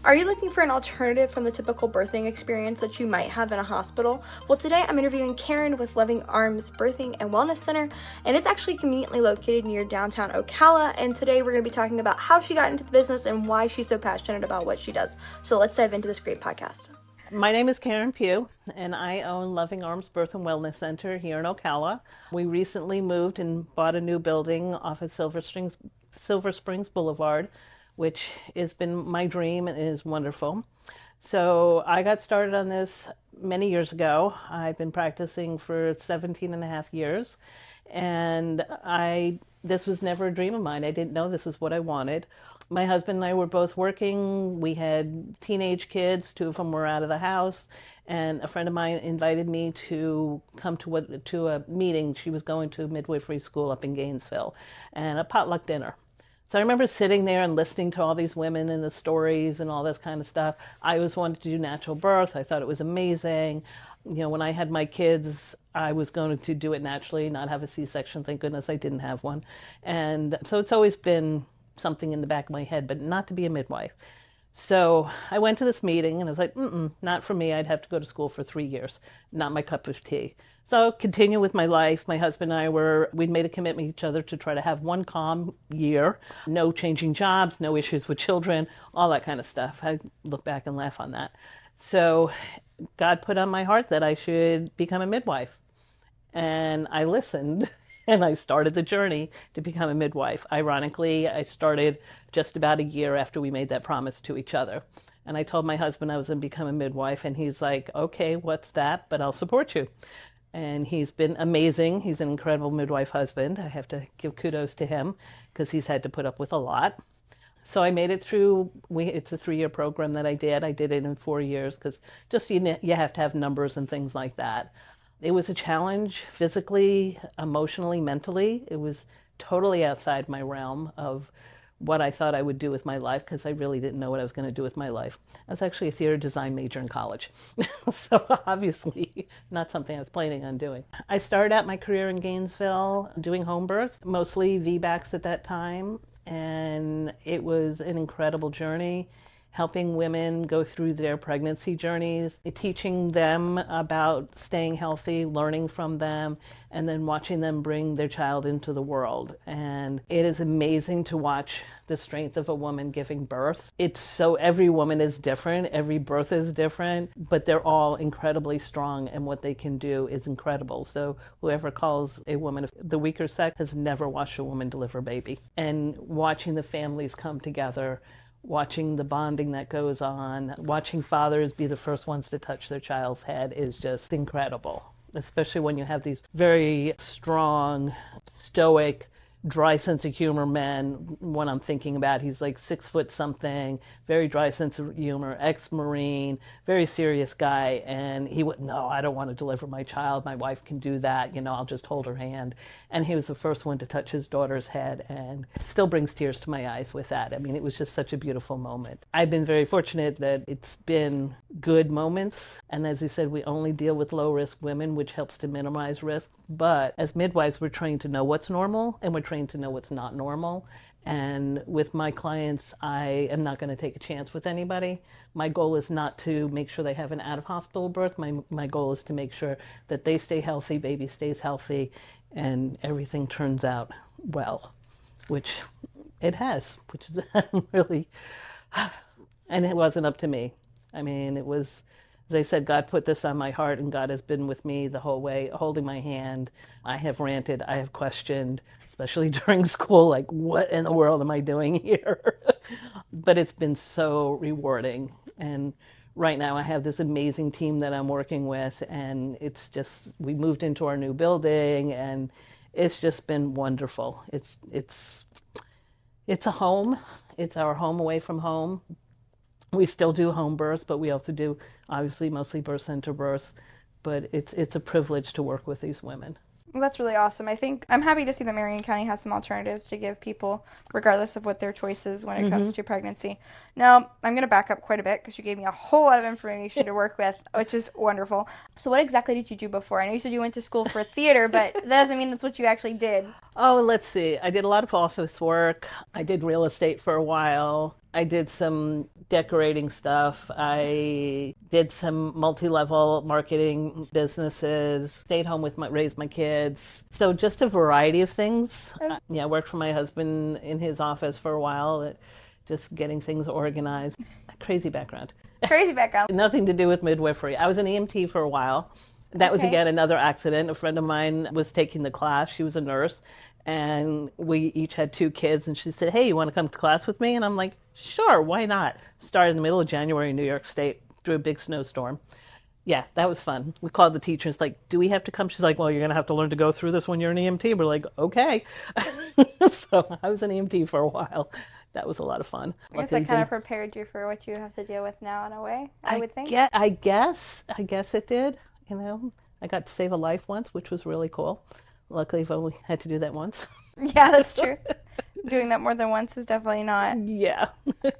Are you looking for an alternative from the typical birthing experience that you might have in a hospital? Well, today I'm interviewing Karen with Loving Arms Birthing and Wellness Center, and it's actually conveniently located near downtown Ocala, and today we're going to be talking about how she got into the business and why she's so passionate about what she does. So let's dive into this great podcast. My name is Karen Pugh, and I own Loving Arms Birth and Wellness Center here in Ocala. We recently moved and bought a new building off of Silver Springs Boulevard, which has been my dream and is wonderful. So I got started on this many years ago. I've been practicing for 17 and a half years, and this was never a dream of mine. I didn't know this is what I wanted. My husband and I were both working. We had teenage kids. 2 of them were out of the house. And a friend of mine invited me to come to a meeting. She was going to midwifery school up in Gainesville, and a potluck dinner. So I remember sitting there and listening to all these women and the stories and all this kind of stuff. I always wanted to do natural birth. I thought it was amazing. You know, when I had my kids, I was going to do it naturally, not have a C-section. Thank goodness I didn't have one. And so it's always been something in the back of my head, but not to be a midwife. So I went to this meeting and I was like, not for me. I'd have to go to school for 3 years. Not my cup of tea. So continue with my life. My husband and I we'd made a commitment to each other to try to have one calm year, no changing jobs, no issues with children, all that kind of stuff. I look back and laugh on that. So God put on my heart that I should become a midwife. And I listened and I started the journey to become a midwife. Ironically, I started just about a year after we made that promise to each other. And I told my husband I was going to become a midwife, and he's like, okay, what's that? But I'll support you. And he's been amazing. He's an incredible midwife husband. I have to give kudos to him because he's had to put up with a lot. So I made it through. It's a 3-year program that I did. I did it in 4 years because just you have to have numbers and things like that. It was a challenge physically, emotionally, mentally. It was totally outside my realm of what I thought I would do with my life because I really didn't know what I was going to do with my life. I was actually a theater design major in college. So obviously not something I was planning on doing. I started out my career in Gainesville doing home births, mostly VBACs at that time. And it was an incredible journey, helping women go through their pregnancy journeys, teaching them about staying healthy, learning from them, and then watching them bring their child into the world. And it is amazing to watch the strength of a woman giving birth. Every woman is different, every birth is different, but they're all incredibly strong, and what they can do is incredible. So whoever calls a woman the weaker sex has never watched a woman deliver a baby. And watching the families come together, watching the bonding that goes on, watching fathers be the first ones to touch their child's head is just incredible, especially when you have these very strong, stoic, dry sense of humor men. One I'm thinking about, he's like 6 foot something, very dry sense of humor, ex-Marine, very serious guy. And he would, no, I don't want to deliver my child. My wife can do that. I'll just hold her hand. And he was the first one to touch his daughter's head, and it still brings tears to my eyes with that. I mean, it was just such a beautiful moment. I've been very fortunate that it's been good moments. And as I said, we only deal with low-risk women, which helps to minimize risk. But as midwives, we're trained to know what's normal, and we're trained to know what's not normal. And with my clients, I am not going to take a chance with anybody. My goal is not to make sure they have an out-of-hospital birth. My goal is to make sure that they stay healthy, baby stays healthy, and everything turns out well, which it has, which is really, and it wasn't up to me. I mean, it was, as I said, God put this on my heart, and God has been with me the whole way, holding my hand. I have ranted, I have questioned, especially during school, like, what in the world am I doing here? But it's been so rewarding. And right now I have this amazing team that I'm working with, and it's just, we moved into our new building, and it's just been wonderful. It's a home. It's our home away from home. We still do home births, but we also do, obviously, mostly birth center births. But it's a privilege to work with these women. Well, that's really awesome. I think I'm happy to see that Marion County has some alternatives to give people, regardless of what their choice is when it comes to pregnancy. Now, I'm going to back up quite a bit because you gave me a whole lot of information to work with, which is wonderful. So what exactly did you do before? I know you said you went to school for theater, but that doesn't mean that's what you actually did. Oh, let's see. I did a lot of office work. I did real estate for a while. I did some decorating stuff. I did some multi-level marketing businesses. Stayed home with raised my kids. So just a variety of things. Okay. Yeah, I worked for my husband in his office for a while, just getting things organized. Crazy background. Crazy background. Nothing to do with midwifery. I was an EMT for a while. That was, Okay. again, another accident. A friend of mine was taking the class. She was a nurse, and we each had 2 kids. And she said, hey, you want to come to class with me? And I'm like, sure, why not? Started in the middle of January in New York State through a big snowstorm. Yeah, that was fun. We called the teachers, like, do we have to come? She's like, well, you're going to have to learn to go through this when you're an EMT. We're like, okay. So I was an EMT for a while. That was a lot of fun. I guess that kind of prepared you for what you have to deal with now in a way, I would think. I guess it did. You know, I got to save a life once, which was really cool. Luckily, I've only had to do that once. Yeah, that's true. Doing that more than once is definitely not Yeah.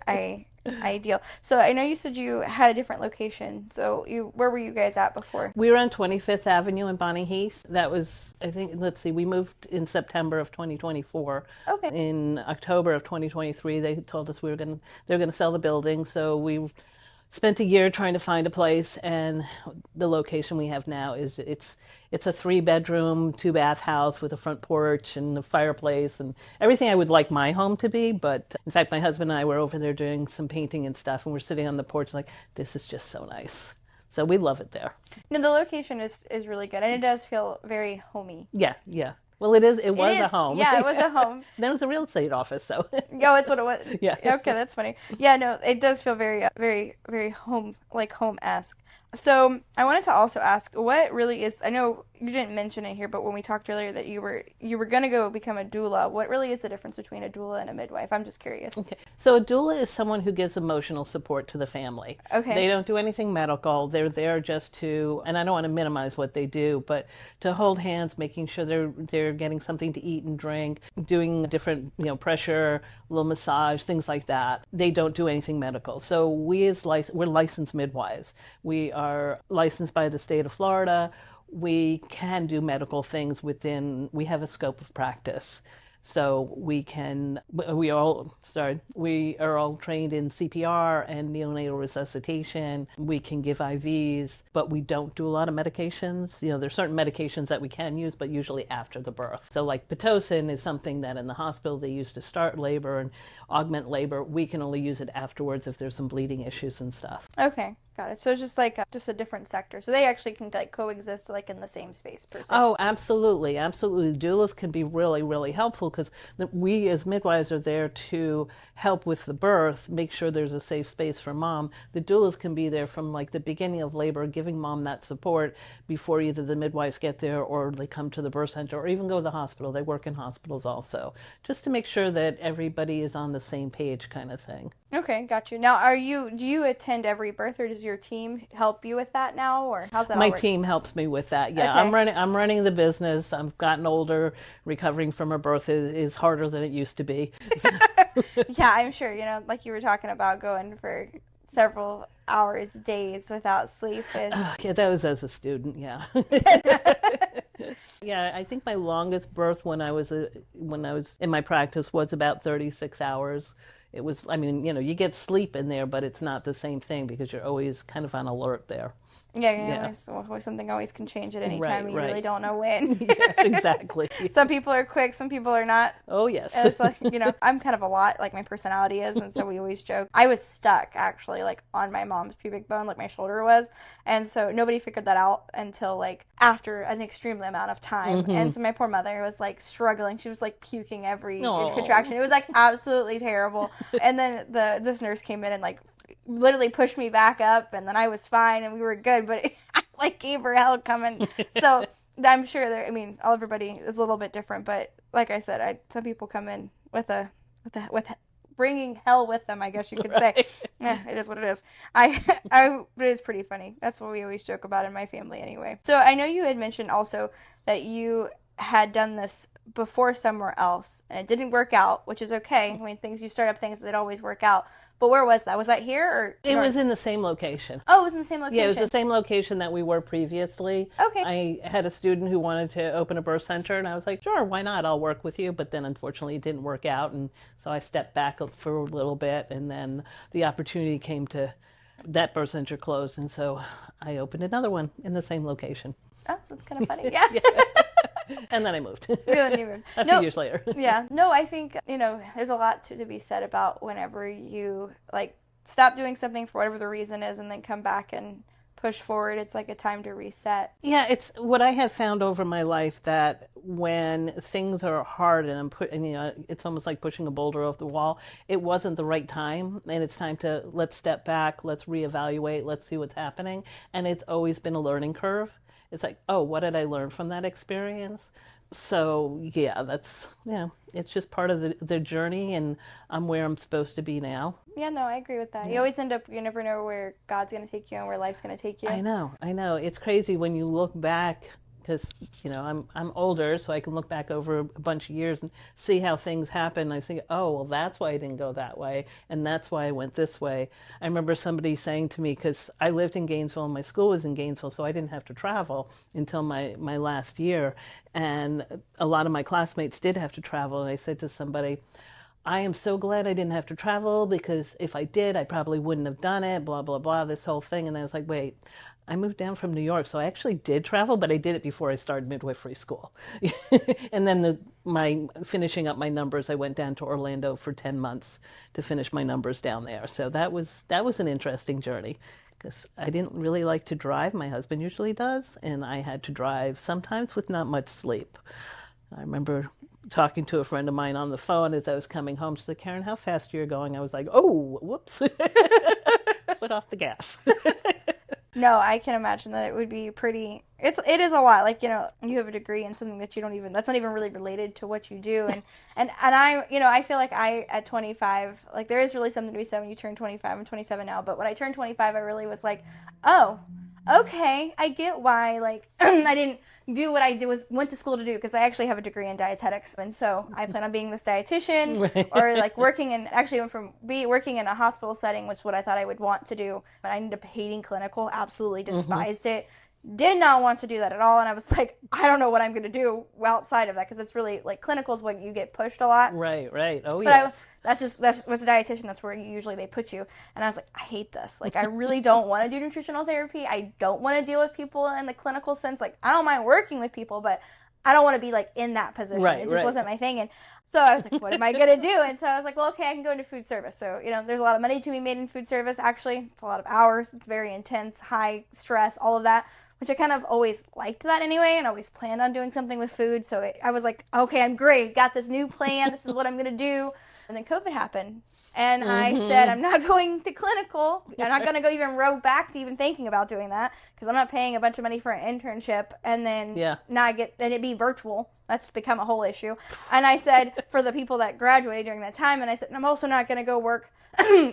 ideal. So I know you said you had a different location. So where were you guys at before? We were on 25th Avenue in Bonnie Heath. That was, I think, let's see, we moved in September of 2024. Okay. In October of 2023, they told us they're going to sell the building. So we spent a year trying to find a place, and the location we have now is it's a 3-bedroom, 2-bath house with a front porch and a fireplace and everything I would like my home to be. But in fact, my husband and I were over there doing some painting and stuff, and we're sitting on the porch like, this is just so nice. So we love it there. No, the location is really good, and it does feel very homey. Yeah. Well, it is. It was a home. Yeah, it was a home. Then it was a real estate office, so. Yeah, that's what it was. Yeah. Okay, that's funny. Yeah, no, it does feel very, very, very home-esque. So I wanted to also ask, what really is, I know you didn't mention it here, but when we talked earlier that you were going to go become a doula, what really is the difference between a doula and a midwife? I'm just curious. Okay. So a doula is someone who gives emotional support to the family. Okay. They don't do anything medical. They're there just to, and I don't want to minimize what they do, but to hold hands, making sure they're getting something to eat and drink, doing different, pressure, little massage, things like that. They don't do anything medical. So we're licensed midwives. We are licensed by the state of Florida. We can do medical things we have a scope of practice. So we are all trained in CPR and neonatal resuscitation. We can give IVs, but we don't do a lot of medications. There's certain medications that we can use, but usually after the birth. So like Pitocin is something that in the hospital they use to start labor and augment labor. We can only use it afterwards if there's some bleeding issues and stuff. Okay, got it. So it's just like just a different sector. So they actually can like coexist like in the same space per se. Oh, absolutely. Absolutely. Doulas can be really, really helpful because we as midwives are there to help with the birth, make sure there's a safe space for mom. The doulas can be there from like the beginning of labor, giving mom that support before either the midwives get there or they come to the birth center or even go to the hospital. They work in hospitals also, just to make sure that everybody is on the same page kind of thing. Okay, got you. Now, do you attend every birth, or does your team help you with that now, or how's that all My work? team helps me with that. Yeah, Okay. I'm running the business. I've gotten older. Recovering from a birth is harder than it used to be. Yeah, I'm sure. Like you were talking about going for several hours, days without sleep. Yeah, that was as a student. Yeah. Yeah, I think my longest birth when I was in my practice was about 36 hours. It was, you get sleep in there, but it's not the same thing because you're always kind of on alert there. Yeah. Always something always can change at any time. You really don't know when. Yes, exactly. Some people are quick, some people are not. Oh, yes. And it's like, I'm kind of a lot, like my personality is, and so we always joke. I was stuck, actually, like on my mom's pubic bone, like my shoulder was, and so nobody figured that out until, like, after an extreme amount of time, and so my poor mother was, like, struggling. She was, like, puking every contraction. It was, like, absolutely terrible, and then this nurse came in and, like, literally pushed me back up, and then I was fine and we were good, but I like gave her hell coming. So I'm sure everybody is a little bit different, but like I said, some people come in with bringing hell with them, I guess you could say. Yeah, it is what it is. It is pretty funny. That's what we always joke about in my family anyway. So I know you had mentioned also that you had done this before somewhere else and it didn't work out, which is okay. You start up things that always work out. But where was that? Was that here or? It was in the same location. Oh, it was in the same location. Yeah, it was the same location that we were previously. Okay. I had a student who wanted to open a birth center, and I was like, sure, why not? I'll work with you. But then unfortunately it didn't work out, and so I stepped back for a little bit, and then the opportunity came to that birth center closed, and so I opened another one in the same location. Oh, that's kind of funny. Yeah. And then I moved. Then you moved. A few years later. Yeah. No, I think, there's a lot to be said about whenever you like stop doing something for whatever the reason is and then come back and push forward. It's like a time to reset. Yeah, it's what I have found over my life, that when things are hard and it's almost like pushing a boulder off the wall, it wasn't the right time, and it's time to let's step back, let's reevaluate, let's see what's happening. And it's always been a learning curve. It's like, oh, what did I learn from that experience? So yeah, it's just part of the journey, and I'm where I'm supposed to be now. Yeah, no, I agree with that. Yeah. You never know where God's going to take you and where life's going to take you. I know. It's crazy when you look back, because, I'm older, so I can look back over a bunch of years and see how things happen. I think, oh, well, that's why I didn't go that way, and that's why I went this way. I remember somebody saying to me, because I lived in Gainesville and my school was in Gainesville, so I didn't have to travel until my last year, and a lot of my classmates did have to travel, and I said to somebody, I am so glad I didn't have to travel, because if I did, I probably wouldn't have done it, blah, blah, blah, this whole thing. And I was like, wait, I moved down from New York, so I actually did travel, but I did it before I started midwifery school. And then my finishing up my numbers, I went down to Orlando for 10 months to finish my numbers down there. So that was an interesting journey, because I didn't really like to drive. My husband usually does, and I had to drive sometimes with not much sleep. I remember talking to a friend of mine on the phone as I was coming home. She's like, Karen, how fast you're going? I was like, oh, whoops. Foot off the gas. No, I can imagine that it would be it is a lot. Like, you have a degree in something that that's not even really related to what you do. And I, I feel like at 25, like there is really something to be said when you turn 25. I'm 27 now, but when I turned 25, I really was like, oh, okay, I get why, like, I didn't do what I went to school to do, because I actually have a degree in dietetics, and so I plan on being this dietitian, right. Or like working in a hospital setting, which is what I thought I would want to do, but I ended up hating clinical, absolutely despised it, did not want to do that at all, and I was like, I don't know what I'm going to do outside of that, because it's really, like, clinical is what you get pushed a lot. Right, oh, but yes. That's a dietitian, that's where usually they put you, and I was like, I hate this. Like, I really don't want to do nutritional therapy. I don't want to deal with people in the clinical sense. Like, I don't mind working with people, but I don't want to be, like, in that position. Right, it just wasn't my thing, and so I was like, what am I going to do? And so I was like, well, okay, I can go into food service. So, there's a lot of money to be made in food service, actually. It's a lot of hours. It's very intense, high stress, all of that, which I kind of always liked that anyway, and always planned on doing something with food. So I was like, okay, I'm great. Got this new plan. This is what I'm going to do. And then COVID happened. And I said, I'm not going to clinical. I'm not going to go even row back to even thinking about doing that, because I'm not paying a bunch of money for an internship and then and it'd be virtual. That's become a whole issue. And I said, for the people that graduated during that time, and I said, I'm also not going to go work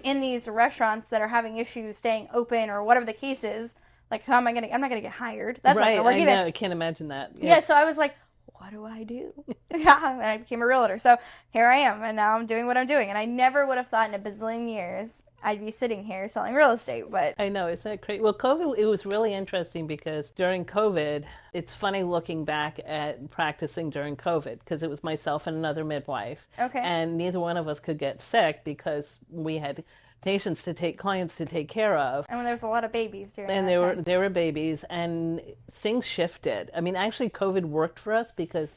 in these restaurants that are having issues staying open or whatever the case is. Like, I'm not going to get hired. That's right, not going to work either. Know, I can't imagine that. Yeah, so I was like, what do I do? Yeah, and I became a realtor. So here I am, and now I'm doing what I'm doing. And I never would have thought in a bazillion years I'd be sitting here selling real estate. But I know, isn't that crazy? Well, COVID, it was really interesting, because during COVID, it's funny looking back at practicing during COVID, because it was myself and another midwife. Okay. And neither one of us could get sick because we had patients to take, clients to take care of. And when there was a lot of babies during and that time. there were babies, and things shifted. I mean, actually, COVID worked for us, because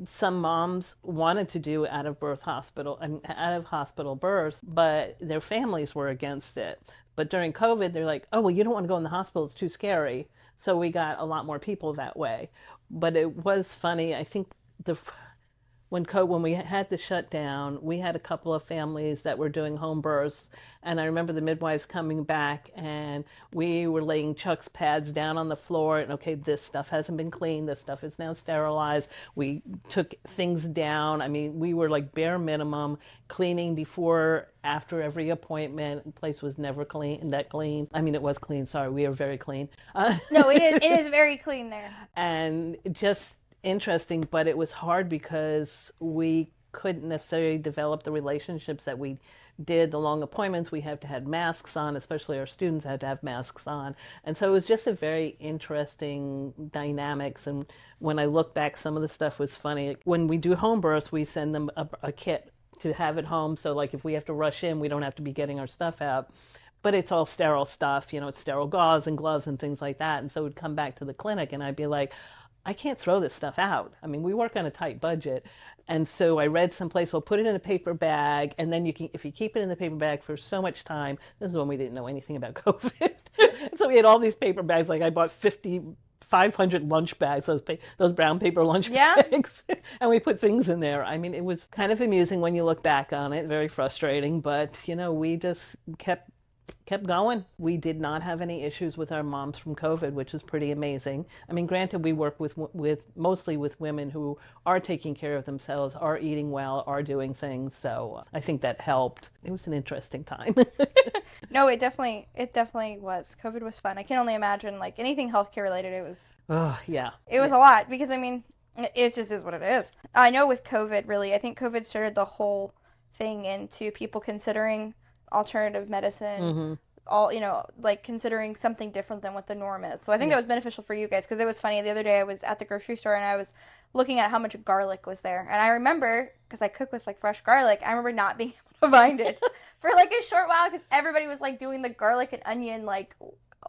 some moms wanted to do out of hospital births, but their families were against it. But during COVID, they're like, oh, well, you don't want to go in the hospital, it's too scary. So we got a lot more people that way. But it was funny. I think when we had to shut down, we had a couple of families that were doing home births, and I remember the midwives coming back, and we were laying Chuck's pads down on the floor, and okay, this stuff hasn't been cleaned, this stuff is now sterilized. We took things down. I mean, we were like bare minimum cleaning before, after every appointment. The place was never clean. I mean, it was clean. Sorry, we are very clean. No, it is very clean there. And just interesting, but it was hard because we couldn't necessarily develop the relationships that we did the long appointments, we had to have masks on, especially our students had to have masks on. And so it was just a very interesting dynamics. And when I look back, some of the stuff was funny. When we do home births, we send them a kit to have at home. So like if we have to rush in, we don't have to be getting our stuff out. But it's all sterile stuff, it's sterile gauze and gloves and things like that. And so we'd come back to the clinic and I'd be like, I can't throw this stuff out. I mean, we work on a tight budget. And so I read someplace, well, put it in a paper bag. And then if you keep it in the paper bag for so much time, this is when we didn't know anything about COVID. So we had all these paper bags. Like I bought 500 lunch bags, those brown paper lunch bags. And we put things in there. I mean, it was kind of amusing when you look back on it, very frustrating. But, we just kept going. We did not have any issues with our moms from COVID, which is pretty amazing. I mean, granted, we work with mostly with women who are taking care of themselves, are eating well, are doing things. So I think that helped. It was an interesting time. No, it definitely was. COVID was fun. I can only imagine, like, anything healthcare related, it was... Oh, yeah. It was a lot because, I mean, it just is what it is. I know with COVID, really, I think COVID started the whole thing into people considering alternative medicine, all, like considering something different than what the norm is. So I think that was beneficial for you guys, because it was funny. The other day I was at the grocery store and I was looking at how much garlic was there. And I remember, because I cook with like fresh garlic, I remember not being able to find it for like a short while because everybody was like doing the garlic and onion like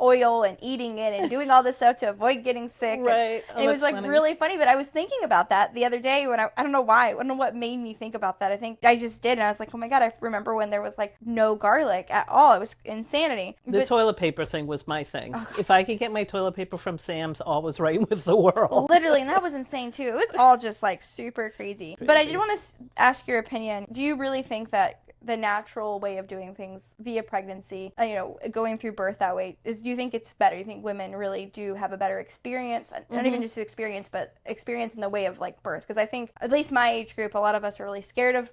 oil and eating it and doing all this stuff to avoid getting sick. Right. And it was like really funny, but I was thinking about that the other day when I don't know why. I don't know what made me think about that. I think I just did. And I was like, oh my God, I remember when there was like no garlic at all. It was insanity. The toilet paper thing was my thing. Oh, if I could get my toilet paper from Sam's, all was right with the world. Literally. And that was insane too. It was all just like super crazy. But I did want to ask your opinion. Do you really think that the natural way of doing things via pregnancy, going through birth that way, do you think it's better? You think women really do have a better experience? Not even just experience, but experience in the way of like birth? Because I think, at least my age group, a lot of us are really scared of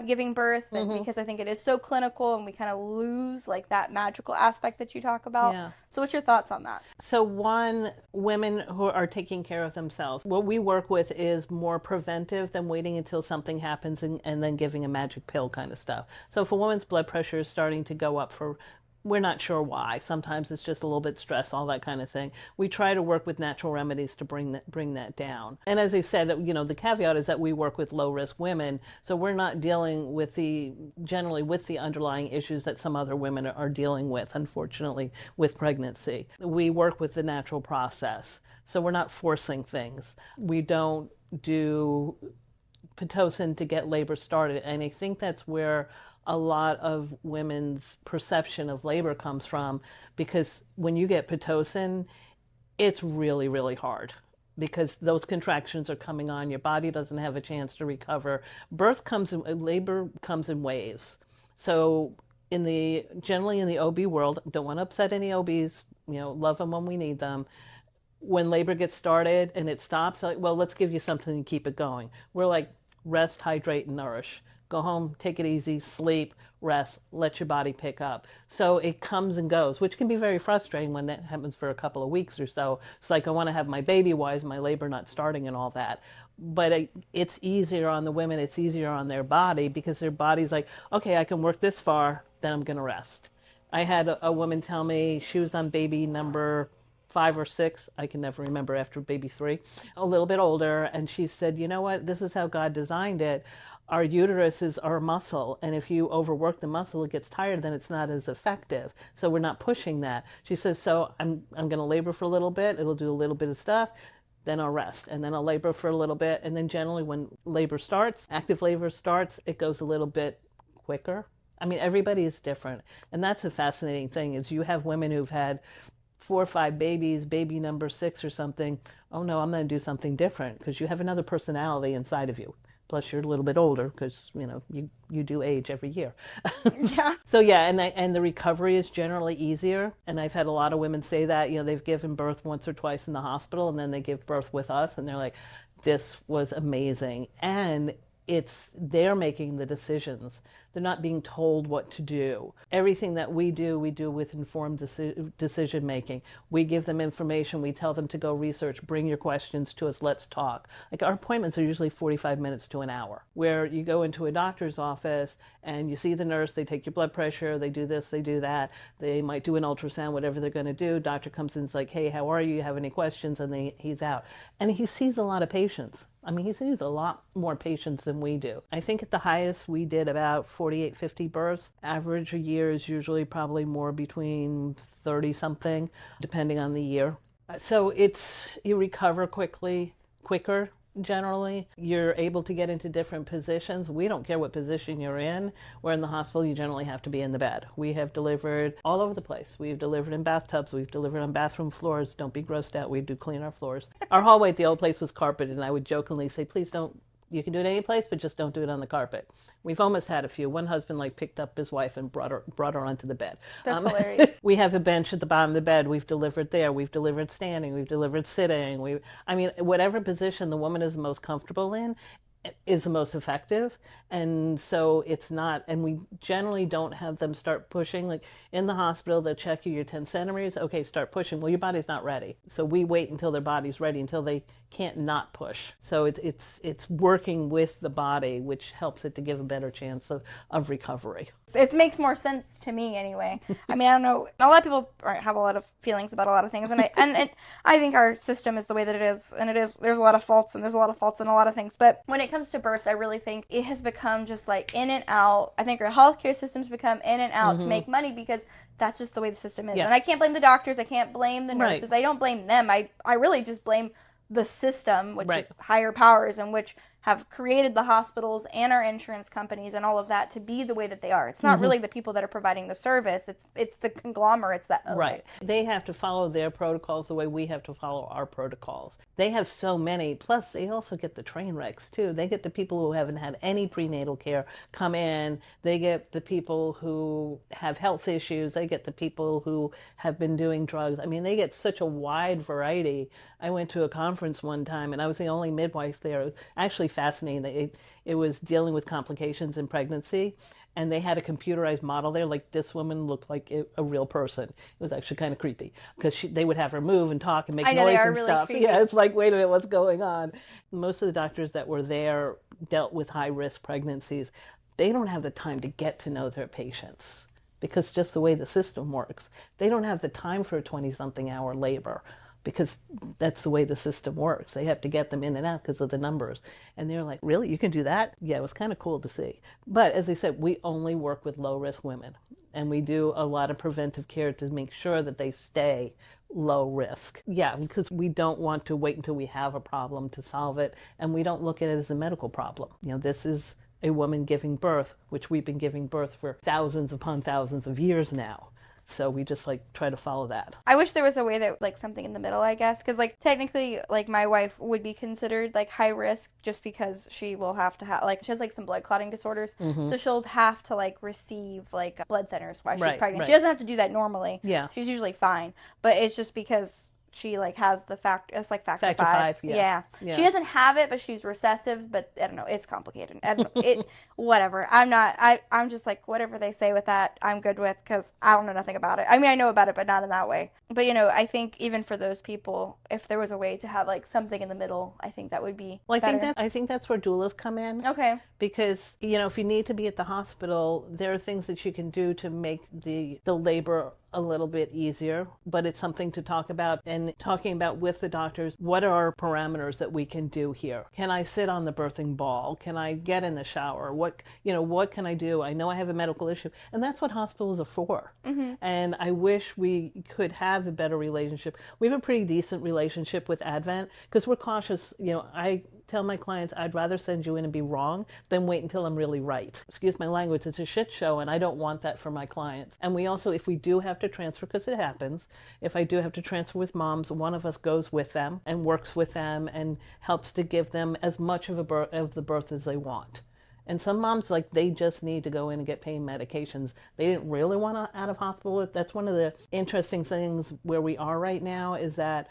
giving birth, because I think it is so clinical and we kind of lose like that magical aspect that you talk about. Yeah. So what's your thoughts on that? So one, women who are taking care of themselves, what we work with is more preventive than waiting until something happens and then giving a magic pill kind of stuff. So if a woman's blood pressure is starting to go up we're not sure why. Sometimes it's just a little bit stress, all that kind of thing. We try to work with natural remedies to bring that down. And as I said, the caveat is that we work with low-risk women, so we're not dealing with generally with the underlying issues that some other women are dealing with, unfortunately, with pregnancy. We work with the natural process, so we're not forcing things. We don't do Pitocin to get labor started, and I think that's where a lot of women's perception of labor comes from, because when you get Pitocin, it's really, really hard because those contractions are coming on. Your body doesn't have a chance to recover. Labor comes in waves. So generally in the OB world, don't want to upset any OBs, love them when we need them. When labor gets started and it stops, like, well, let's give you something to keep it going. We're like, rest, hydrate, and nourish. Go home, take it easy, sleep, rest, let your body pick up. So it comes and goes, which can be very frustrating when that happens for a couple of weeks or so. It's like, I want to have my baby. Why is my labor not starting and all that? But it's easier on the women. It's easier on their body because their body's like, okay, I can work this far, then I'm going to rest. I had a woman tell me she was on baby number 5 or 6, I can never remember, after baby 3, a little bit older. And she said, you know what, this is how God designed it. Our uterus is our muscle, and if you overwork the muscle, it gets tired, then it's not as effective. So we're not pushing that. She says, so I'm going to labor for a little bit. It'll do a little bit of stuff. Then I'll rest, and then I'll labor for a little bit. And then generally when active labor starts, it goes a little bit quicker. I mean, everybody is different. And that's a fascinating thing, is you have women who've had 4 or 5 babies, baby number 6 or something. Oh no, I'm going to do something different, because you have another personality inside of you. Plus, you're a little bit older because, you do age every year. Yeah. So, yeah, and the recovery is generally easier. And I've had a lot of women say that, they've given birth once or twice in the hospital, and then they give birth with us, and they're like, this was amazing. And they're making the decisions. They're not being told what to do. Everything that we do with informed decision making. We give them information. We tell them to go research. Bring your questions to us. Let's talk. Like, our appointments are usually 45 minutes to an hour, where you go into a doctor's office and you see the nurse. They take your blood pressure. They do this. They do that. They might do an ultrasound, whatever they're going to do. Doctor comes in and is like, hey, how are you? You have any questions? And he's out. And he sees a lot of patients. I mean, he sees a lot more patients than we do. I think at the highest we did about 48, 50 births. Average a year is usually probably more between 30 something, depending on the year. So you recover quicker. Generally, you're able to get into different positions. We don't care what position you're in. Where in the hospital, you generally have to be in the bed. We have delivered all over the place. We've delivered in bathtubs. We've delivered on bathroom floors. Don't be grossed out. We do clean our floors. Our hallway at the old place was carpeted, and I would jokingly say, please don't, you can do it any place, but just don't do it on the carpet. We've almost had a few. One husband picked up his wife and brought her onto the bed. That's hilarious. We have a bench at the bottom of the bed. We've delivered there. We've delivered standing. We've delivered sitting. Whatever position the woman is most comfortable in is the most effective. And so it's not, and we generally don't have them start pushing. Like, in the hospital, they'll check you, you're 10 centimeters. Okay, start pushing. Well, your body's not ready. So we wait until their body's ready, until they can't not push. So it's working with the body, which helps it to give a better chance of recovery. It makes more sense to me anyway. I mean, I don't know. A lot of people have a lot of feelings about a lot of things, and I think our system is the way that it is, and it is. There's a lot of faults, and there's a lot of faults in a lot of things. But when it comes to births, I really think it has become just like in and out. I think our healthcare system's become in and out to make money, because that's just the way the system is. Yeah. And I can't blame the doctors. I can't blame the nurses. Right. I don't blame them. I really just blame the system, which is higher powers, and which have created the hospitals and our insurance companies and all of that to be the way that they are. It's not really the people that are providing the service. It's the conglomerates that own it. They have to follow their protocols the way we have to follow our protocols. They have so many. Plus, they also get the train wrecks, too. They get the people who haven't had any prenatal care come in. They get the people who have health issues. They get the people who have been doing drugs. I mean, they get such a wide variety. I went to a conference one time, and I was the only midwife there. It was actually fascinating. It was dealing with complications in pregnancy, and they had a computerized model there. Like, this woman looked like a real person. It was actually kind of creepy, because they would have her move and talk and make noise and really stuff. Creepy. Yeah, it's like, wait a minute, what's going on? Most of the doctors that were there dealt with high-risk pregnancies. They don't have the time to get to know their patients, because just the way the system works. They don't have the time for a 20-something hour labor, because that's the way the system works. They have to get them in and out because of the numbers. And they're like, really? You can do that? Yeah, it was kind of cool to see. But as I said, we only work with low-risk women. And we do a lot of preventive care to make sure that they stay low risk. Yeah, because we don't want to wait until we have a problem to solve it. And we don't look at it as a medical problem. You know, this is a woman giving birth, which we've been giving birth for thousands upon thousands of years now. So we just try to follow that. I wish there was a way that something in the middle, I guess, because technically my wife would be considered high risk, just because she will have to have she has some blood clotting disorders, so she'll have to receive blood thinners while she's pregnant. She doesn't have to do that normally. Yeah, she's usually fine, but it's just because she has the factor. It's factor 5. Yeah. She doesn't have it, but she's recessive. But I don't know. It's complicated. I don't know. Whatever. I'm just whatever they say with that, I'm good with, because I don't know nothing about it. I mean, I know about it, but not in that way. But I think even for those people, if there was a way to have something in the middle, I think that would be better. I think that's where doulas come in. Okay. Because if you need to be at the hospital, there are things that you can do to make the labor a little bit easier, but it's something to talk about, and talking about with the doctors, what are our parameters that we can do here? Can I sit on the birthing ball? Can I get in the shower? What can I do? I know I have a medical issue, and that's what hospitals are for. And I wish we could have a better relationship. We have a pretty decent relationship with Advent, because we're cautious. I tell my clients, I'd rather send you in and be wrong than wait until I'm really right. Excuse my language, it's a shit show, and I don't want that for my clients. And we also, if we do have to transfer, because it happens, if I do have to transfer with moms, one of us goes with them and works with them and helps to give them as much of the birth as they want. And some moms, they just need to go in and get pain medications. They didn't really want out of hospital. That's one of the interesting things where we are right now, is that,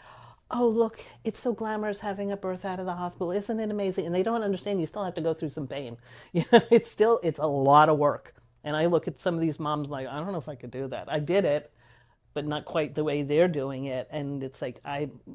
oh, look, it's so glamorous having a birth out of the hospital. Isn't it amazing? And they don't understand you still have to go through some pain. It's a lot of work. And I look at some of these moms like, I don't know if I could do that. I did it, but not quite the way they're doing it. And it's like,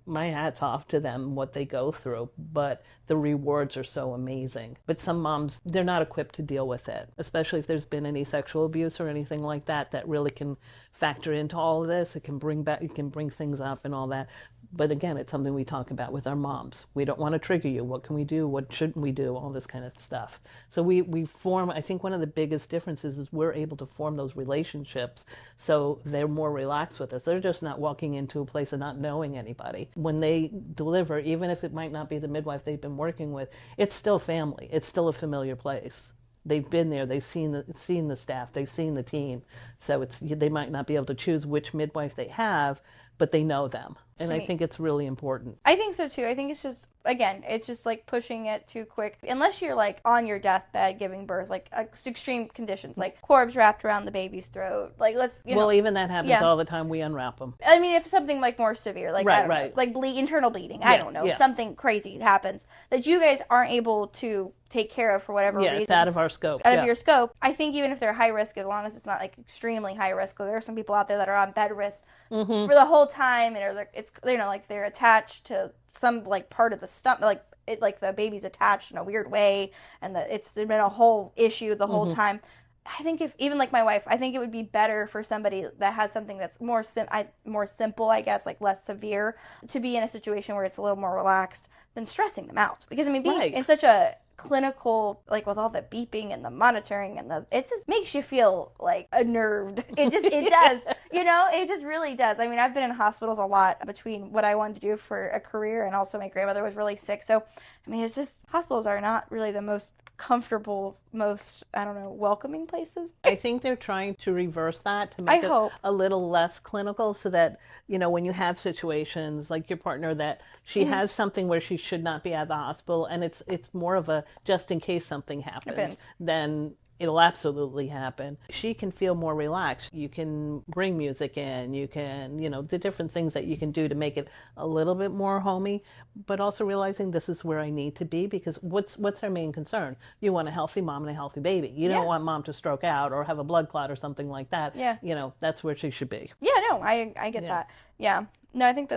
my hat's off to them, what they go through, but the rewards are so amazing. But some moms, they're not equipped to deal with it, especially if there's been any sexual abuse or anything like that, that really can factor into all of this. It can bring things up and all that. But again, it's something we talk about with our moms. We don't want to trigger you. What can we do? What shouldn't we do? All this kind of stuff. So we form, I think one of the biggest differences is we're able to form those relationships so they're more relaxed with us. They're just not walking into a place and not knowing anybody. When they deliver, even if it might not be the midwife they've been working with, it's still family. It's still a familiar place. They've been there. They've seen the staff. They've seen the team. So they might not be able to choose which midwife they have, but they know them. And I think it's really important. I think so too. I think it's just, again, it's just like pushing it too quick. Unless you're like on your deathbed giving birth, like extreme conditions, like cords wrapped around the baby's throat. Like even that happens all the time. We unwrap them. I mean, if something like more severe, like right. Like internal bleeding, I don't know, something crazy happens that you guys aren't able to take care of for whatever reason. It's out of our scope. Out of your scope. I think even if they're high risk, as long as it's not like extremely high risk, there are some people out there that are on bed rest for the whole time, and it's like they're attached to some like part of the stomach, like the baby's attached in a weird way, and it's been a whole issue the whole time. I think if even like my wife, I think it would be better for somebody that has something that's more simple, I guess, like less severe, to be in a situation where it's a little more relaxed than stressing them out. Because I mean, being in such a clinical, like with all the beeping and the monitoring and it just makes you feel like unnerved. It does, it just really does. I mean, I've been in hospitals a lot between what I wanted to do for a career and also my grandmother was really sick. So, I mean, it's just, hospitals are not really the most comfortable, most, I don't know, welcoming places. I think they're trying to reverse that to make it a little less clinical so that, when you have situations like your partner that she has something where she should not be at the hospital and it's more of a just in case something happens, then it'll absolutely happen. She can feel more relaxed. You can bring music in, you can, the different things that you can do to make it a little bit more homey, but also realizing this is where I need to be, because what's our main concern? You want a healthy mom and a healthy baby. You don't want mom to stroke out or have a blood clot or something like that. Yeah. That's where she should be. Yeah, no, I get that. Yeah. No, I think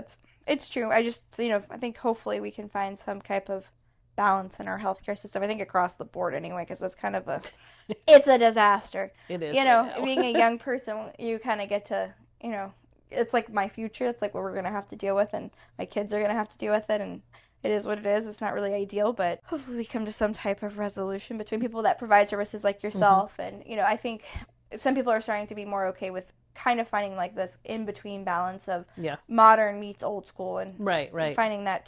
it's true. I just, I think hopefully we can find some type of balance in our healthcare system. I think across the board anyway, because that's kind of it's a disaster. It is. Being a young person, you kind of get to, it's like my future. It's like what we're going to have to deal with, and my kids are going to have to deal with it, and it is what it is. It's not really ideal, but hopefully we come to some type of resolution between people that provide services like yourself. And, I think some people are starting to be more okay with kind of finding like this in-between balance of modern meets old school, and finding that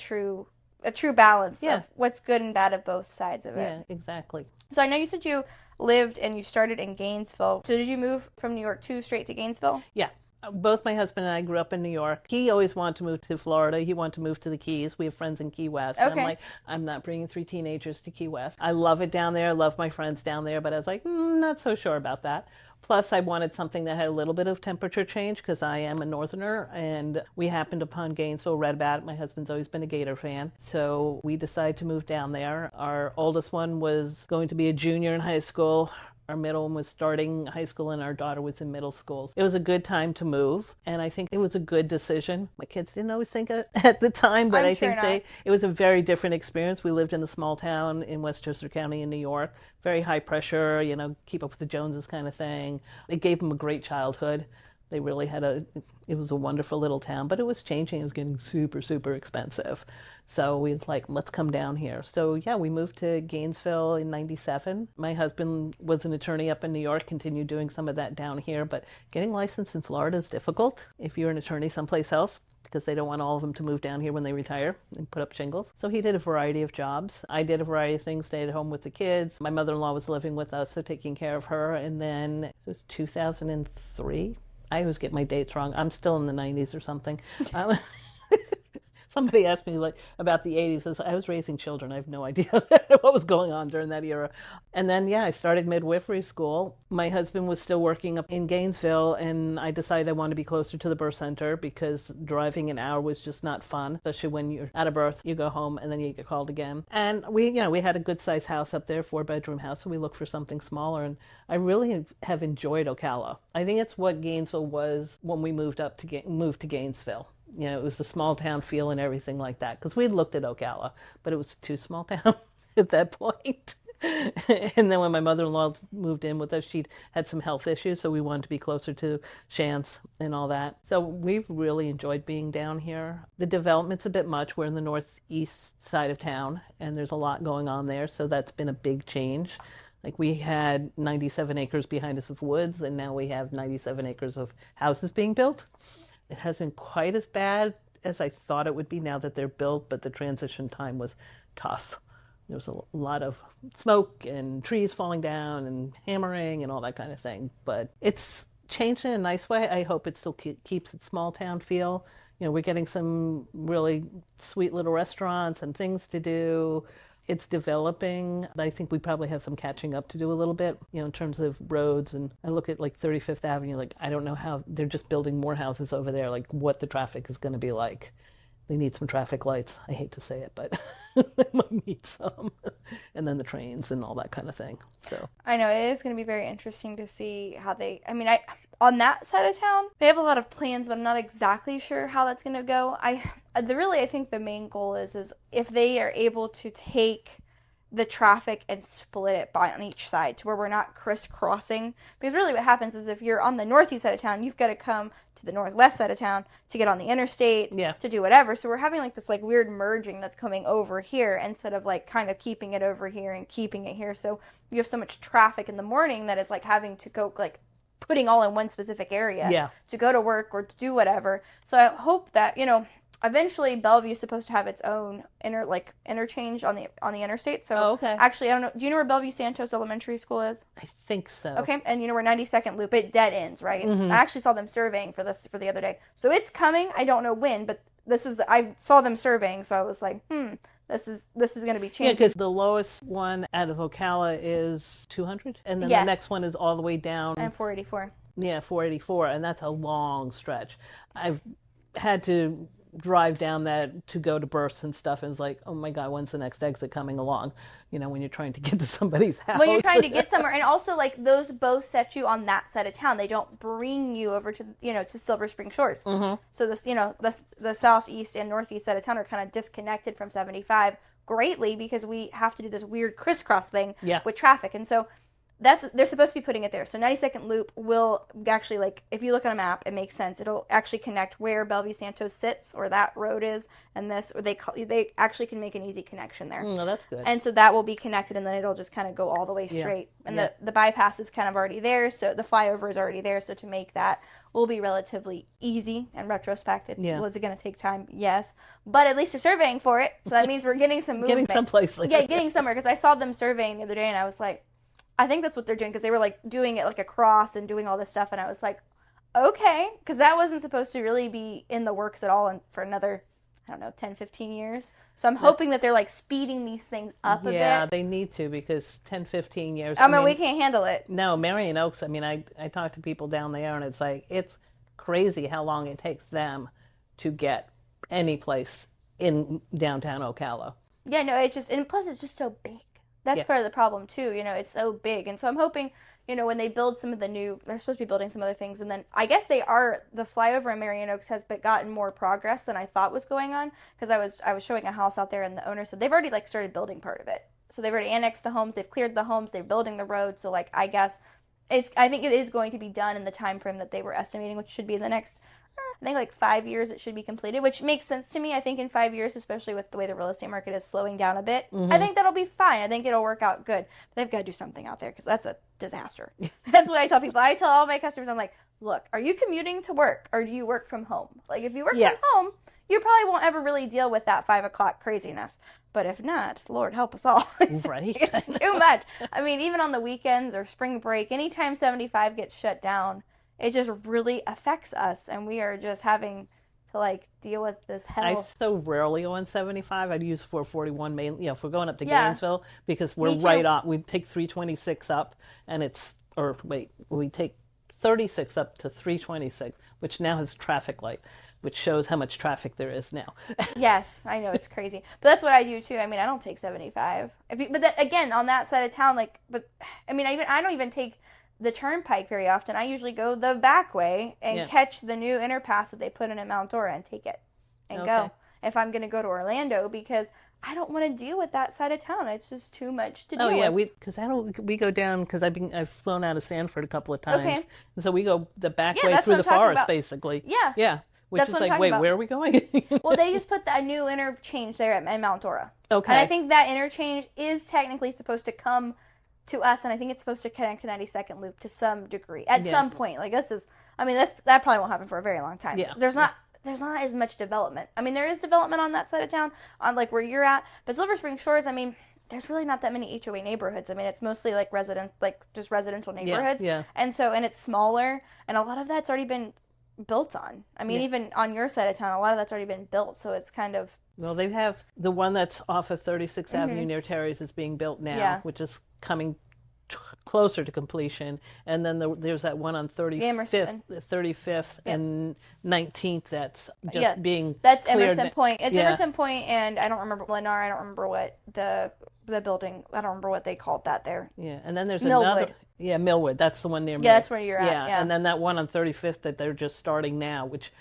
a true balance of what's good and bad of both sides of it. Yeah, exactly. So I know you said you lived and you started in Gainesville. So did you move from New York straight to Gainesville? Yeah. Both my husband and I grew up in New York. He always wanted to move to Florida. He wanted to move to the Keys. We have friends in Key West. Okay. And I'm like, I'm not bringing 3 teenagers to Key West. I love it down there. I love my friends down there. But I was like, not so sure about that. Plus, I wanted something that had a little bit of temperature change because I am a northerner, and we happened upon Gainesville, read about it. My husband's always been a Gator fan, so we decided to move down there. Our oldest one was going to be a junior in high school. Our middle one was starting high school, and our daughter was in middle school. It was a good time to move, and I think it was a good decision. My kids didn't always think it at the time, but I think it was a very different experience. We lived in a small town in Westchester County in New York, very high pressure, keep up with the Joneses kind of thing. It gave them a great childhood. They really it was a wonderful little town, but it was changing. It was getting super, super expensive. So we was like, let's come down here. So yeah, we moved to Gainesville in 97. My husband was an attorney up in New York, continued doing some of that down here, but getting licensed in Florida is difficult if you're an attorney someplace else, because they don't want all of them to move down here when they retire and put up shingles. So he did a variety of jobs. I did a variety of things, stayed at home with the kids. My mother-in-law was living with us, so taking care of her. And then it was 2003. I always get my dates wrong. I'm still in the 90s or something. Somebody asked me like about the 80s. I was raising children. I have no idea what was going on during that era. And then, yeah, I started midwifery school. My husband was still working up in Gainesville, and I decided I wanted to be closer to the birth center because driving an hour was just not fun, especially when you're out of birth. You go home and then you get called again. And we had a good sized house up there, 4-bedroom house, so we looked for something smaller. And I really have enjoyed Ocala. I think it's what Gainesville was when we moved to Gainesville. It was the small town feel and everything like that. Because we had looked at Ocala, but it was too small town at that point. And then when my mother-in-law moved in with us, she'd had some health issues, so we wanted to be closer to Chance and all that. So we've really enjoyed being down here. The development's a bit much. We're in the northeast side of town, and there's a lot going on there, so that's been a big change. Like we had 97 acres behind us of woods, and now we have 97 acres of houses being built. It hasn't quite as bad as I thought it would be now that they're built, but the transition time was tough. There was a lot of smoke and trees falling down and hammering and all that kind of thing. But it's changed in a nice way. I hope it still keeps its small town feel. We're getting some really sweet little restaurants and things to do. It's developing. I think we probably have some catching up to do a little bit, in terms of roads. And I look at like 35th Avenue, like I don't know how they're just building more houses over there, like what the traffic is going to be like. They need some traffic lights. I hate to say it, but they might need some. And then the trains and all that kind of thing. So I know it is going to be very interesting to see how on that side of town, they have a lot of plans, but I'm not exactly sure how that's going to go. I think the main goal is if they are able to take the traffic and split it on each side to where we're not crisscrossing. Because really what happens is if you're on the northeast side of town, you've got to come to the northwest side of town to get on the interstate, to do whatever. So we're having like this like weird merging that's coming over here instead of like kind of keeping it over here and keeping it here. So you have so much traffic in the morning that is like having to go like putting all in one specific area to go to work or to do whatever. So I hope that, eventually Bellevue is supposed to have its own interchange on the interstate. So actually, I don't know. Do you know where Bellevue Santos Elementary School is? I think so. Okay, and where 92nd Loop, it dead ends, right? Mm-hmm. I actually saw them surveying for the other day. So it's coming. I don't know when, but I saw them surveying, so I was like, this is going to be changing. Yeah, because the lowest one out of Ocala is 200, and then the next one is all the way down. And 484. Yeah, 484, and that's a long stretch. I've had to drive down that to go to births and stuff, and it's like, oh my God, when's the next exit coming along? When you're trying to get to somebody's house. When you're trying to get somewhere, and also like those both set you on that side of town. They don't bring you over to to Silver Spring Shores. Mm-hmm. So this the southeast and northeast side of town are kind of disconnected from 75 greatly because we have to do this weird crisscross thing with traffic, and so. They're supposed to be putting it there. So 92nd Loop will actually, like, if you look on a map, it makes sense. It'll actually connect where Bellevue Santos sits, or that road is, and this, or they actually can make an easy connection there. No, that's good. And so that will be connected, and then it'll just kind of go all the way straight. And the bypass is kind of already there, so the flyover is already there. So to make that will be relatively easy in retrospect. Was it going to take time? Yes. But at least they're surveying for it, so that means we're getting some movement. Getting someplace. Getting somewhere, because I saw them surveying the other day, and I was like, I think that's what they're doing, because they were like doing it like across and doing all this stuff, and I was like, okay, because that wasn't supposed to really be in the works at all for another, 10, 15 years. So I'm hoping that they're like speeding these things up a bit. Yeah, they need to, because 10, 15 years. I mean, we can't handle it. No, Marion Oaks, I talk to people down there, and it's like, it's crazy how long it takes them to get any place in downtown Ocala. Yeah, no, and plus it's just so big. That's part of the problem, too. It's so big. And so I'm hoping, when they build some of the new, they're supposed to be building some other things. And then I guess the flyover in Marion Oaks has gotten more progress than I thought was going on. Because I was showing a house out there, and the owner said they've already, started building part of it. So they've already annexed the homes, they've cleared the homes, they're building the road. So, I guess I think it is going to be done in the time frame that they were estimating, which should be in the next, 5 years it should be completed, which makes sense to me. I think in 5 years, especially with the way the real estate market is slowing down a bit, I think that'll be fine. I think it'll work out good. But they've got to do something out there, because that's a disaster. That's what I tell people. I tell all my customers, I'm like, look, are you commuting to work, or do you work from home? Like, if you work from home, you probably won't ever really deal with that 5 o'clock craziness. But if not, Lord help us all. Right. It's too much. Even on the weekends or spring break, anytime 75 gets shut down, it just really affects us, and we are just having to to like deal with this I hell. so rarely go on 75. I'd use 441 mainly, if we're going up to Yeah. Gainesville, because we're Me too. right on. We take 326 up, and we take 36 up to 326, which now has traffic light, which shows how much traffic there is now. Yes, I know, it's crazy. But that's what I do too. I mean, I don't take 75. But that, again, on that side of town, like, but I mean, I don't even take the turnpike very often. I usually go the back way and catch the new interpass that they put in Mount Dora and take it and go. If I'm going to go to Orlando, because I don't want to deal with that side of town. It's just too much to deal with. Oh yeah, we go down because I've flown out of Sanford a couple of times, and so we go the back way through the forest, basically. Yeah, yeah. Which that's is what I'm like, talking wait, about. Where are we going? Well, they just put a new interchange there at Mount Dora. Okay. And I think that interchange is technically supposed to come to us, and I think it's supposed to connect to 92nd Loop to some degree at some point. Like that probably won't happen for a very long time. Yeah. There's not as much development. I mean, there is development on that side of town, on like where you're at, but Silver Spring Shores, I mean, there's really not that many HOA neighborhoods. I mean, it's mostly like just residential neighborhoods. Yeah. And it's smaller, and a lot of that's already been built on. I mean, even on your side of town, a lot of that's already been built, so it's kind of... Well, they have the one that's off of 36th Avenue near Terry's is being built now, which is coming closer to completion, and then there's that one on 35th and 19th that's just being that's cleared. Emerson Point. It's Emerson Point, and I don't remember Lennar. I don't remember what the building. I don't remember what they called that there. Yeah, and then there's Millwood. another. Yeah, Millwood. That's the one near me. Yeah, that's where you're at. Yeah, and then that one on 35th that they're just starting now, which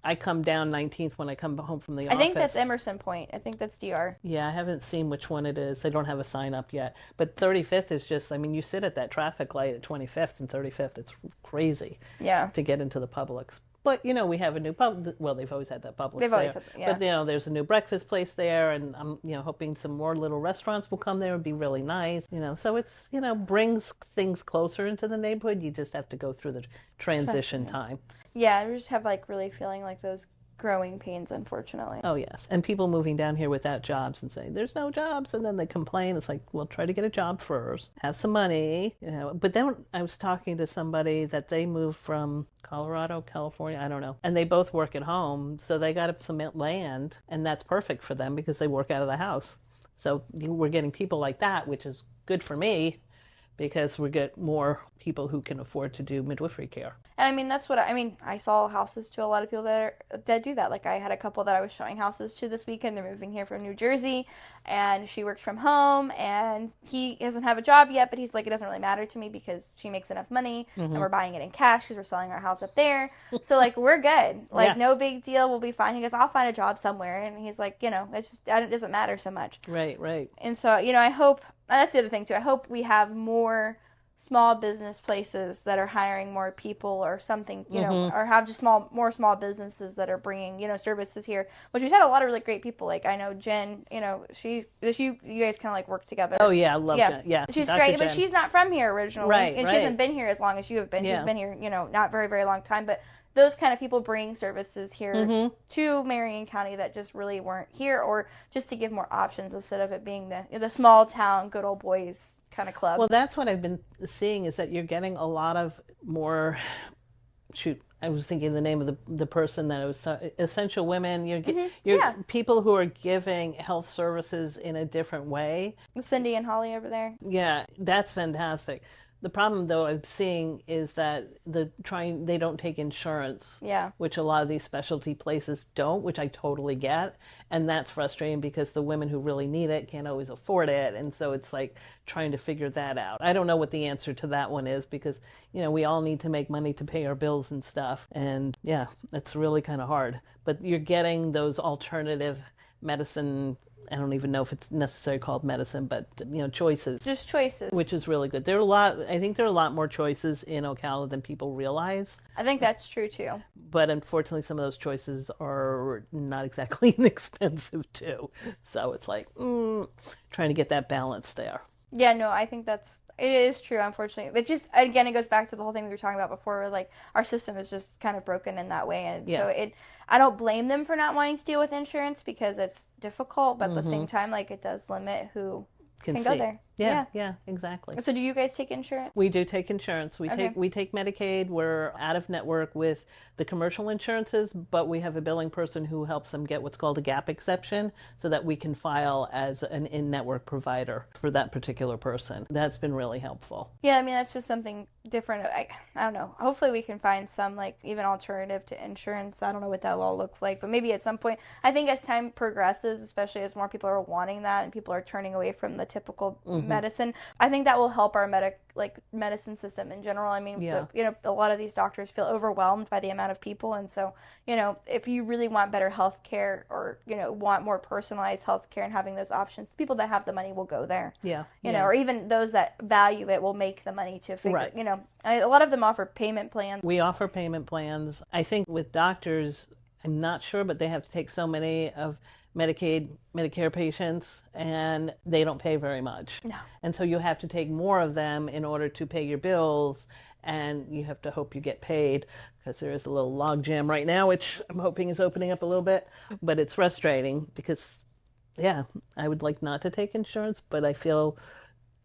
I come down 19th when I come home from the office. I think that's Emerson Point. I think that's DR. Yeah, I haven't seen which one it is. They don't have a sign up yet. But 35th is just, I mean, you sit at that traffic light at 25th and 35th. It's crazy to get into the Publix. But, we have a new well, they've always had that Publix there. Always had, But, there's a new breakfast place there, and I'm, hoping some more little restaurants will come there and be really nice. So it's, brings things closer into the neighborhood. You just have to go through the transition time. Yeah, we just have really feeling like those growing pains, unfortunately. Oh, yes. And people moving down here without jobs and saying, there's no jobs. And then they complain. It's like, well, try to get a job first. Have some money. But then I was talking to somebody that they moved from Colorado, California, I don't know. And they both work at home. So they got some land. And that's perfect for them because they work out of the house. So we're getting people like that, which is good for me, because we get more people who can afford to do midwifery care. And I mean, that's what I saw houses to a lot of people that do that. Like I had a couple that I was showing houses to this weekend. They're moving here from New Jersey, and she works from home, and he doesn't have a job yet, but he's like, it doesn't really matter to me because she makes enough money, and we're buying it in cash because we're selling our house up there. So we're good. No big deal. We'll be fine. He goes, I'll find a job somewhere. And he's like, it doesn't matter so much. Right. And so, I hope, that's the other thing too. I hope we have more small business places that are hiring more people or something, or have just more small businesses that are bringing, services here, which we've had a lot of really great people. Like I know Jen, you guys kind of work together. Oh yeah, I love that. Yeah. She's Dr. great, Jen. but she's not from here originally. Right, and she hasn't been here as long as you have been. She's been here, not very, very long time, but those kind of people bring services here to Marion County that just really weren't here, or just to give more options instead of it being the small town, good old boys kind of club. Well, that's what I've been seeing, is that you're getting a lot of more, I was thinking the name of the person that was Essential Women. You're people who are giving health services in a different way. Cindy and Holly over there. Yeah, that's fantastic. The problem, though, I'm seeing is that they don't take insurance, which a lot of these specialty places don't, which I totally get. And that's frustrating because the women who really need it can't always afford it. And so it's like trying to figure that out. I don't know what the answer to that one is because, we all need to make money to pay our bills and stuff. And yeah, it's really kind of hard. But you're getting those alternative medicine, I don't even know if it's necessarily called medicine, but choices. Just choices. Which is really good. I think there are a lot more choices in Ocala than people realize. I think that's true too. But unfortunately, some of those choices are not exactly inexpensive too. So it's like trying to get that balance there. Yeah, no, I think it is true, unfortunately. But just, again, it goes back to the whole thing we were talking about before, where our system is just kind of broken in that way. And so I don't blame them for not wanting to deal with insurance because it's difficult, but at the same time, it does limit who can go there. Yeah, exactly. So do you guys take insurance? We do take insurance. We Okay. take Medicaid. We're out of network with the commercial insurances, but we have a billing person who helps them get what's called a gap exception so that we can file as an in-network provider for that particular person. That's been really helpful. Yeah, I mean, that's just something different. I don't know. Hopefully we can find some, like, even alternative to insurance. I don't know what that law looks like, but maybe at some point, I think as time progresses, especially as more people are wanting that and people are turning away from the typical medicine, I think that will help our medicine system in general. I mean, a lot of these doctors feel overwhelmed by the amount of people, and so, if you really want better health care or, want more personalized health care and having those options, people that have the money will go there. Or even those that value it will make the money to figure, a lot of them offer payment plans. We offer payment plans. I think with doctors, I'm not sure, but they have to take so many of Medicaid, Medicare patients, and they don't pay very much. No. And so you have to take more of them in order to pay your bills, and you have to hope you get paid, because there is a little log jam right now, which I'm hoping is opening up a little bit. But it's frustrating because, I would like not to take insurance, but I feel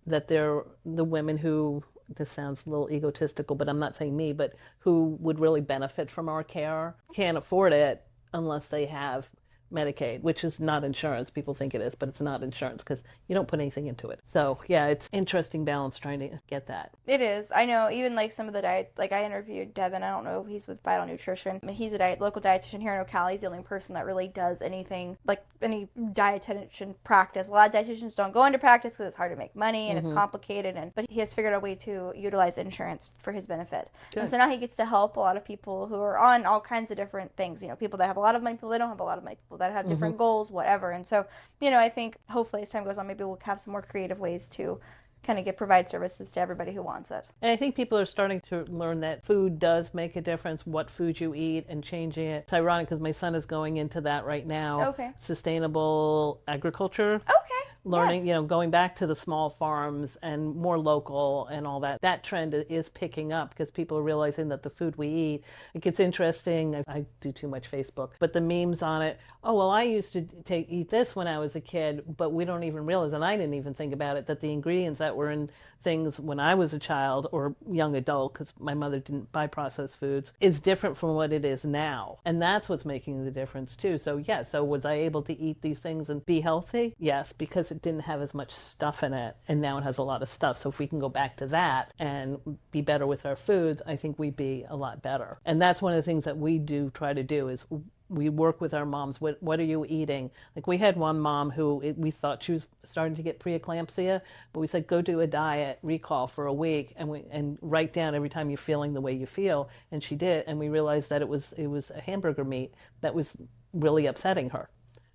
that they're the women who, this sounds a little egotistical, but I'm not saying me, but who would really benefit from our care can't afford it unless they have Medicaid, which is not insurance. People think it is, but it's not insurance because you don't put anything into it. So it's interesting balance trying to get that. It is. I know even like some of the diet, like I interviewed Devin, I don't know, he's with Vital Nutrition. He's a local dietitian here in Ocala. He's the only person that really does anything, like any dietitian practice. A lot of dietitians don't go into practice because it's hard to make money and it's complicated, but he has figured out a way to utilize insurance for his benefit. Good. And so now he gets to help a lot of people who are on all kinds of different things, people that have a lot of money, people that don't have a lot of money, people that have different goals, whatever. And so, I think hopefully as time goes on, maybe we'll have some more creative ways to kind of provide services to everybody who wants it. And I think people are starting to learn that food does make a difference, what food you eat, and changing it. It's ironic because my son is going into that right now. Okay. Sustainable agriculture. Okay. Learning, going back to the small farms and more local and all that. That trend is picking up because people are realizing that the food we eat, it gets interesting. I do too much Facebook, but the memes on it. Oh, well, I used to eat this when I was a kid, but we don't even realize, and I didn't even think about it, that the ingredients that were in things when I was a child or young adult, because my mother didn't buy processed foods, is different from what it is now. And that's what's making the difference too. So so was I able to eat these things and be healthy? Yes, because it didn't have as much stuff in it, and now it has a lot of stuff. So if we can go back to that and be better with our foods, I think we'd be a lot better. And that's one of the things that we do try to do is we work with our moms. What are you eating? Like we had one mom who we thought she was starting to get preeclampsia, but we said, go do a diet recall for a week and write down every time you're feeling the way you feel. And she did. And we realized that it was a hamburger meat that was really upsetting her.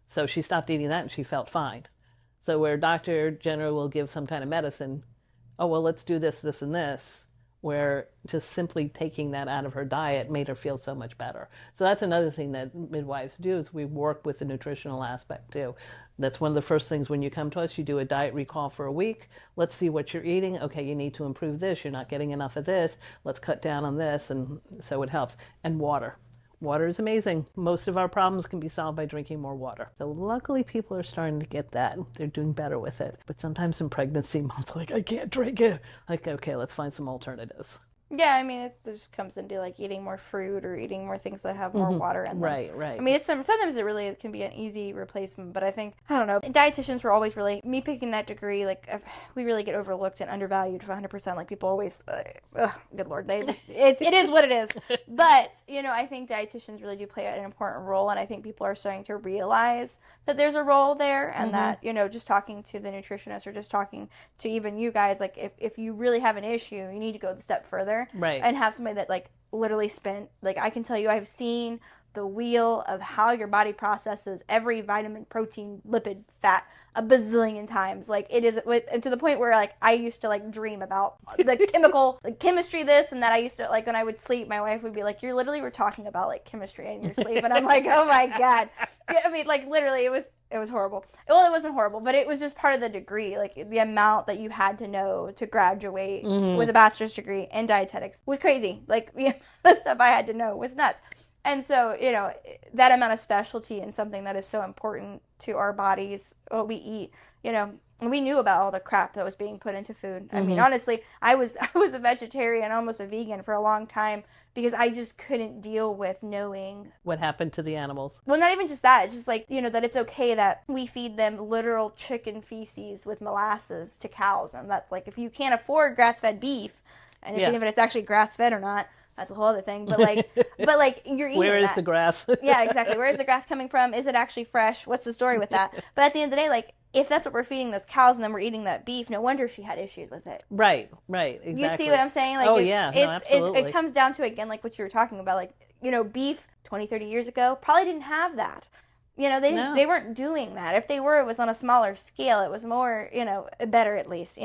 So she stopped eating that and she felt fine. So where Dr. Jenner will give some kind of medicine, oh, well, let's do this, this, and this, where just simply taking that out of her diet made her feel so much better. So that's another thing that midwives do is we work with the nutritional aspect too. That's one of the first things when you come to us, you do a diet recall for a week. Let's see what you're eating. Okay, you need to improve this. You're not getting enough of this. Let's cut down on this. And so it helps. And water. Water is amazing. Most of our problems can be solved by drinking more water. So luckily people are starting to get that. They're doing better with it. But sometimes in pregnancy, mom's like, I can't drink it. Like, okay, let's find some alternatives. Yeah, I mean, it just comes into like eating more fruit or eating more things that have more water in them. Right. I mean, sometimes it really can be an easy replacement, but I think, I don't know, dietitians were always really, me picking that degree, like, we really get overlooked and undervalued for 100%. Like, people always, good Lord, it is what it is. But, I think dietitians really do play an important role, and I think people are starting to realize that there's a role there, and that, just talking to the nutritionist or just talking to even you guys, like, if you really have an issue, you need to go a step further. Right. And have somebody that like literally spent, like I can tell you, I've seen the wheel of how your body processes every vitamin, protein, lipid, fat a bazillion times. Like it is to the point where like I used to like dream about the chemistry this and that. I used to like when I would sleep, my wife would be like, "You literally were talking about like chemistry in your sleep," and I'm like, "Oh my God." I mean, like literally, it was horrible. Well, it wasn't horrible, but it was just part of the degree. Like the amount that you had to know to graduate with a bachelor's degree in dietetics was crazy. Like the stuff I had to know was nuts. And so, that amount of specialty in something that is so important to our bodies, what we eat, we knew about all the crap that was being put into food. I mean, honestly, I was a vegetarian, almost a vegan for a long time because I just couldn't deal with knowing what happened to the animals. Well, not even just that. It's just like, that it's okay that we feed them literal chicken feces with molasses to cows. And that, like, if you can't afford grass-fed beef, and if even if it's actually grass-fed or not, that's a whole other thing. But like you're eating Where is that. the grass? Yeah, exactly. Where is the grass coming from? Is it actually fresh? What's the story with that? But at the end of the day, like, if that's what we're feeding those cows and then we're eating that beef, no wonder she had issues with it. Right, exactly. You see what I'm saying? Like, absolutely. It comes down to, again, like what you were talking about, like, beef 20, 30 years ago probably didn't have that. They weren't doing that. If they were, it was on a smaller scale. It was more, better at least.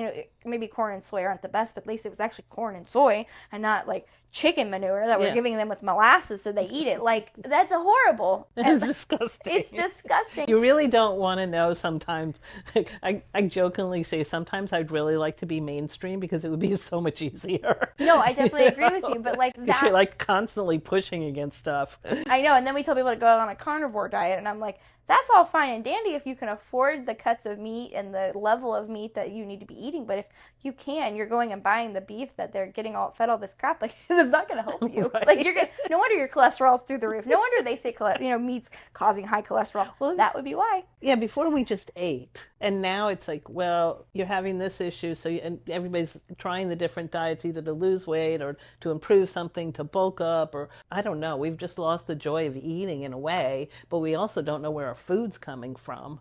Maybe corn and soy aren't the best, but at least it was actually corn and soy and not like chicken manure that we're giving them with molasses so they eat it. Like, that's horrible. It's disgusting. It's disgusting. You really don't want to know sometimes. I jokingly say sometimes I'd really like to be mainstream because it would be so much easier. No, I definitely agree with you, but like that. You're like constantly pushing against stuff. I know, and then we tell people to go on a carnivore diet, and I'm like, that's all fine and dandy if you can afford the cuts of meat and the level of meat that you need to be eating. But if you can, you're going and buying the beef that they're getting all fed all this crap. Like, it's not going to help you. Right. Like, no wonder your cholesterol's through the roof. No wonder they say meat's causing high cholesterol. Well, that would be why. Yeah, before we just ate, and now it's like, well, you're having this issue, and everybody's trying the different diets either to lose weight or to improve something, to bulk up, or I don't know. We've just lost the joy of eating in a way, but we also don't know where our food's coming from.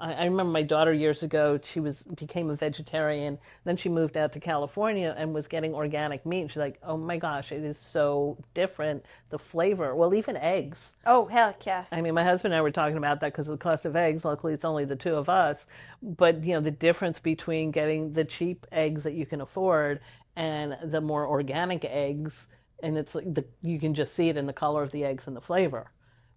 I remember my daughter years ago, she became a vegetarian. Then she moved out to California and was getting organic meat. And she's like, oh my gosh, it is so different. The flavor, well, even eggs. Oh, heck yes. I mean, my husband and I were talking about that because of the cost of eggs. Luckily, it's only the two of us. But, the difference between getting the cheap eggs that you can afford and the more organic eggs, and it's like you can just see it in the color of the eggs and the flavor.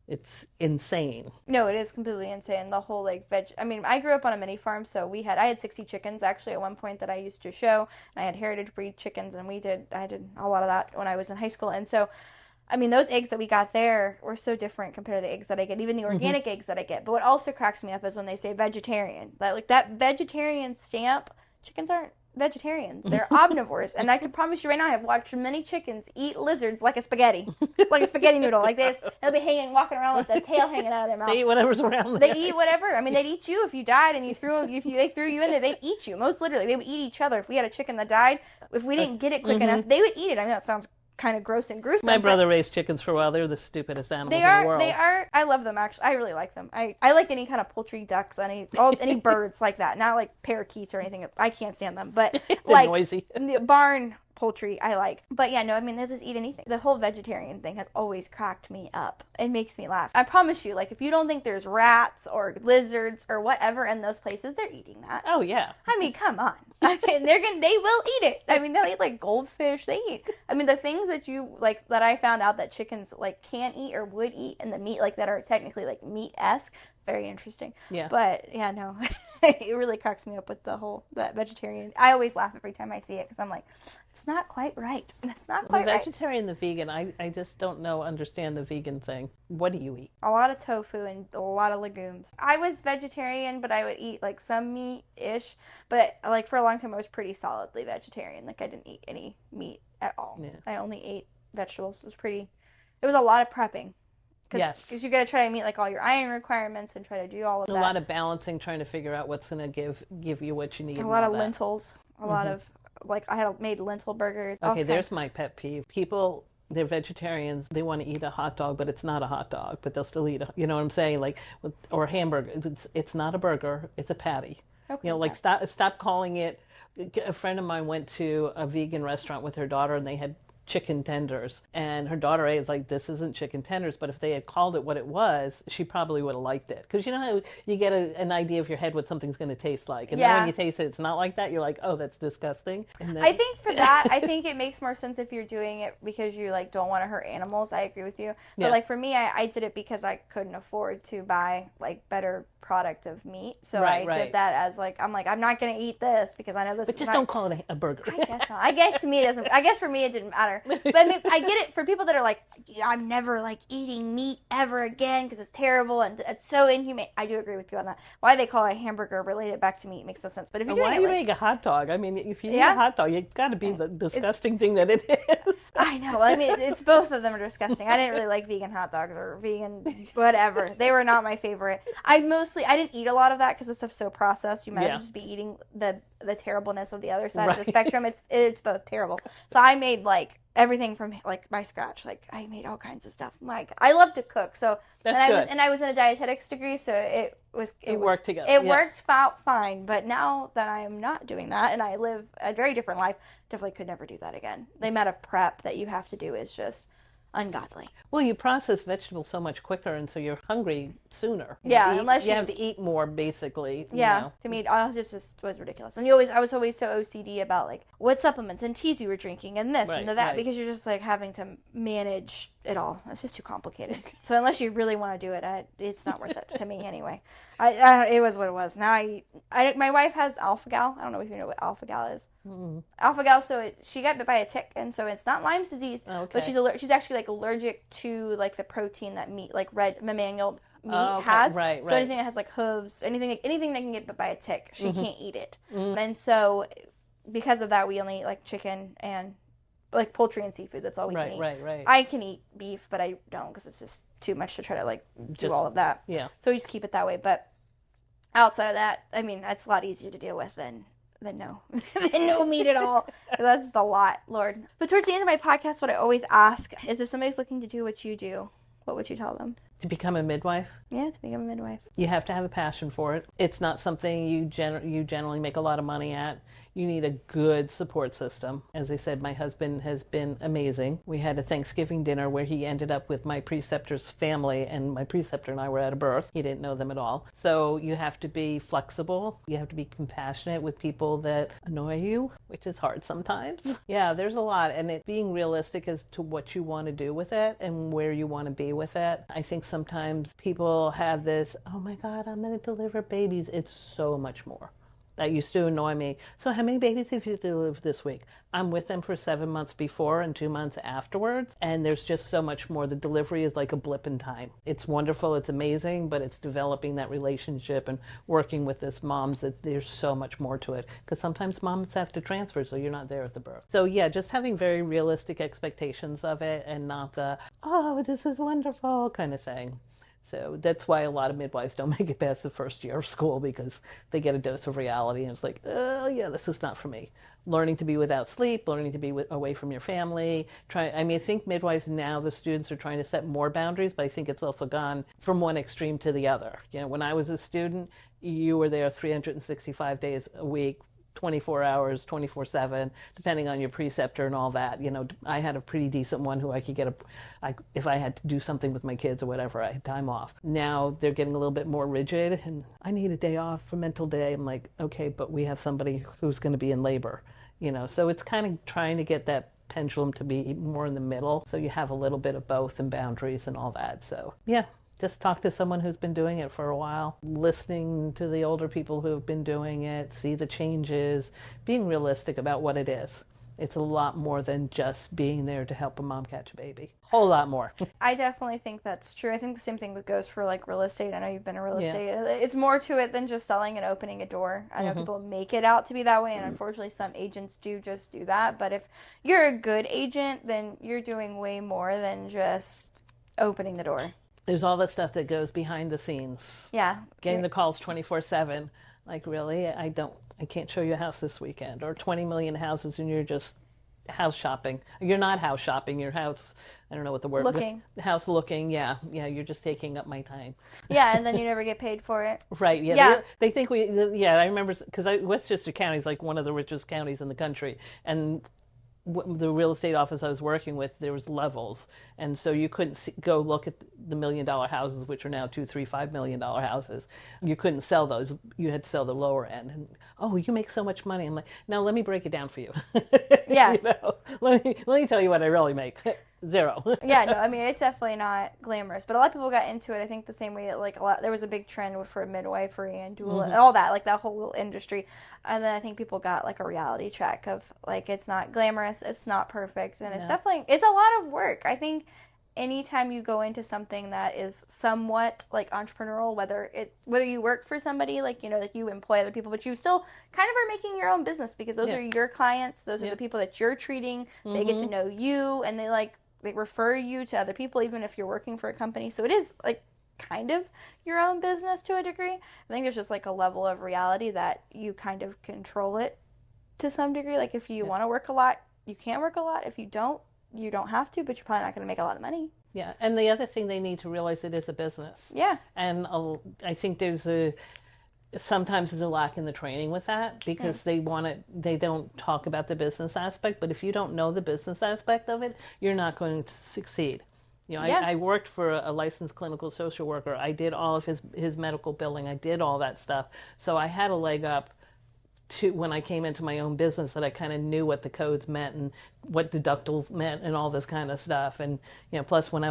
It's insane. No, it is completely insane. The whole I grew up on a mini farm, so I had 60 chickens actually at one point that I used to show, and I had heritage breed chickens, and I did a lot of that when I was in high school. And so, those eggs that we got there were so different compared to the eggs that I get, even the organic eggs that I get. But what also cracks me up is when they say vegetarian. That vegetarian stamp, chickens aren't vegetarians. They're omnivores. And I can promise you right now, I've watched many chickens eat lizards like a spaghetti noodle. Like they'll be walking around with the tail hanging out of their mouth. They eat whatever's around there. They eat whatever. They'd eat you if you died and they threw you in there. They'd eat you. Most literally, they would eat each other. If we had a chicken that died, if we didn't get it quick enough, they would eat it. That sounds kind of gross and gruesome. My brother raised chickens for a while. They're the stupidest animals in the world. They are. I love them, actually. I really like them. I like any kind of poultry, ducks, any birds like that. Not like parakeets or anything. I can't stand them. But like noisy. The barn poultry I like. But yeah, no, they'll just eat anything. The whole vegetarian thing has always cracked me up. It makes me laugh. I promise you, if you don't think there's rats or lizards or whatever in those places, they're eating that. Oh yeah. Come on. They will eat it. They'll eat like goldfish. They eat. The things that that I found out that chickens can't eat or would eat, and the meat that are technically meat-esque. Very interesting. Yeah. But yeah, no, it really cracks me up with that vegetarian. I always laugh every time I see it because I'm like, it's not quite right. It's not quite right. The vegetarian, the vegan, I just don't understand the vegan thing. What do you eat? A lot of tofu and a lot of legumes. I was vegetarian, but I would eat some meat-ish. But for a long time, I was pretty solidly vegetarian. I didn't eat any meat at all. Yeah. I only ate vegetables. It was a lot of prepping. Yes. Because you got to try to meet all your iron requirements and try to do all of that. A lot of balancing, trying to figure out what's going to give you what you need. A lot of lentils. A lot of I had made lentil burgers. Okay, there's my pet peeve. People, they're vegetarians. They want to eat a hot dog, but it's not a hot dog. But they'll still eat you know what I'm saying? Or a hamburger. It's not a burger. It's a patty. Okay. Stop calling it. A friend of mine went to a vegan restaurant with her daughter, and they had chicken tenders, and her daughter is like, this isn't chicken tenders, but if they had called it what it was, she probably would have liked it, because you know how you get an idea of your head what something's going to taste like, and then when you taste it, it's not like that, you're like, oh, that's disgusting. And then... I think for that, I think it makes more sense if you're doing it because you don't want to hurt animals. I agree with you, but for me, I did it because I couldn't afford to buy better product of meat, so I did that as I'm not going to eat this because I know this. But just don't call it a burger. I guess not. I guess for me it didn't matter. matter. But I mean, I get it for people that are like, yeah, I'm never like eating meat ever again because it's terrible and it's so inhumane. I do agree with you on that. Why they call a hamburger related back to meat makes no sense. But if you're doing why it, do you like, make a hot dog? I mean, if you eat Yeah. a hot dog, it's got to be the disgusting thing that it is. I know. I mean, it's both of them are disgusting. I didn't really like vegan hot dogs or vegan whatever. They were not my favorite. I didn't eat a lot of that because the stuff's so processed. You might as well just be eating the terribleness of the other side of the spectrum. It's both terrible. So I made like everything from like by scratch. Like I made all kinds of stuff. Like I love to cook. So I was in a dietetics degree, so it worked together. It worked out fine. But now that I am not doing that and I live a very different life, definitely could never do that again. The amount of prep that you have to do is just ungodly. Well, you process vegetables so much quicker, and so you're hungry sooner. Unless you have to eat more, basically. Yeah, you know. to me, it just was ridiculous. And I was always so OCD about like what supplements and teas we were drinking and this and that because you're just like having to manage it all. It's just too complicated. So unless you really want to do it, it's not worth it to me anyway. It was what it was. Now my wife has alpha-gal. I don't know if you know what alpha-gal is. Mm-hmm. Alpha-gal, so she got bit by a tick, and so it's not Lyme's disease, but she's actually like allergic to like the protein that meat, like red mammalian meat has. Right. So anything that has like hooves, anything that can get bit by a tick, she can't eat it. Mm-hmm. And so because of that, we only eat like chicken and like poultry and seafood. That's all we can eat. Right. I can eat beef, but I don't because it's just too much to try to like do all of that. Yeah. So we just keep it that way. But outside of that, I mean, that's a lot easier to deal with than no meat at all. That's just a lot, Lord. But towards the end of my podcast, what I always ask is if somebody's looking to do what you do, what would you tell them? To become a midwife? Yeah, to become a midwife. You have to have a passion for it. It's not something you generally make a lot of money at. You need a good support system. As I said, my husband has been amazing. We had a Thanksgiving dinner where he ended up with my preceptor's family, and my preceptor and I were at a birth. He didn't know them at all. So you have to be flexible. You have to be compassionate with people that annoy you, which is hard sometimes. Yeah, there's a lot. And being realistic as to what you want to do with it and where you want to be with it. I think sometimes people have this, oh my God, I'm going to deliver babies. It's so much more. That used to annoy me. So how many babies have you delivered this week? I'm with them for 7 months before and 2 months afterwards. And there's just so much more. The delivery is like a blip in time. It's wonderful. It's amazing. But it's developing that relationship and working with this moms that there's so much more to it. Because sometimes moms have to transfer, so you're not there at the birth. So yeah, just having very realistic expectations of it and not the, oh, this is wonderful kind of thing. So that's why a lot of midwives don't make it past the first year of school because they get a dose of reality and it's like, oh yeah, this is not for me. Learning to be without sleep, learning to be away from your family. I think midwives now, the students are trying to set more boundaries, but I think it's also gone from one extreme to the other. You know, when I was a student, you were there 365 days a week, 24 hours, 24/7, depending on your preceptor and all that. You know, I had a pretty decent one who I could get if I had to do something with my kids or whatever, I had time off. Now they're getting a little bit more rigid and I need a day off for mental day. I'm like, okay, but we have somebody who's going to be in labor, you know, so it's kind of trying to get that pendulum to be more in the middle. So you have a little bit of both and boundaries and all that. So yeah. Just talk to someone who's been doing it for a while, listening to the older people who have been doing it, see the changes, being realistic about what it is. It's a lot more than just being there to help a mom catch a baby. Whole lot more. I definitely think that's true. I think the same thing goes for like real estate. I know you've been in real estate. It's more to it than just selling and opening a door. I know people make it out to be that way, and unfortunately some agents do just do that. But if you're a good agent, then you're doing way more than just opening the door. There's all that stuff that goes behind the scenes. Yeah. Getting the calls 24/7. Like, really? I can't show you a house this weekend. Or 20 million houses and you're just house shopping. You're not house shopping. You're house, I don't know what the word. Looking. House looking, yeah. Yeah, you're just taking up my time. Yeah, and then you never get paid for it. Right, yeah. They think I remember, because Westchester County is like one of the richest counties in the country. And the real estate office I was working with, there was levels, and so you couldn't go look at the $1 million houses, which are now $2, $3, $5 million houses. You couldn't sell those. You had to sell the lower end. And oh, you make so much money. I'm like, now let me break it down for you. Yes. Let me tell you what I really make. zero. Yeah, no, I mean, it's definitely not glamorous, but a lot of people got into it. I think the same way that like there was a big trend for midwifery and doula, and all that, like that whole little industry. And then I think people got like a reality check of like it's not glamorous, it's not perfect, and it's definitely it's a lot of work. I think anytime you go into something that is somewhat like entrepreneurial, whether you work for somebody, like, you know, like you employ other people, but you still kind of are making your own business because those are your clients, those are the people that you're treating, they get to know you, and they refer you to other people, even if you're working for a company. So it is like kind of your own business to a degree. I think there's just like a level of reality that you kind of control it to some degree. Like if you want to work a lot, you can work a lot. If you don't, you don't have to, but you're probably not going to make a lot of money. Yeah, and the other thing they need to realize, it is a business. Yeah. And I think sometimes there's a lack in the training with that because they don't talk about the business aspect, but if you don't know the business aspect of it, you're not going to succeed. You know, I worked for a licensed clinical social worker. I did all of his medical billing. I did all that stuff. So I had a leg up to when I came into my own business, that I kind of knew what the codes meant and what deductibles meant and all this kind of stuff. And, you know, plus when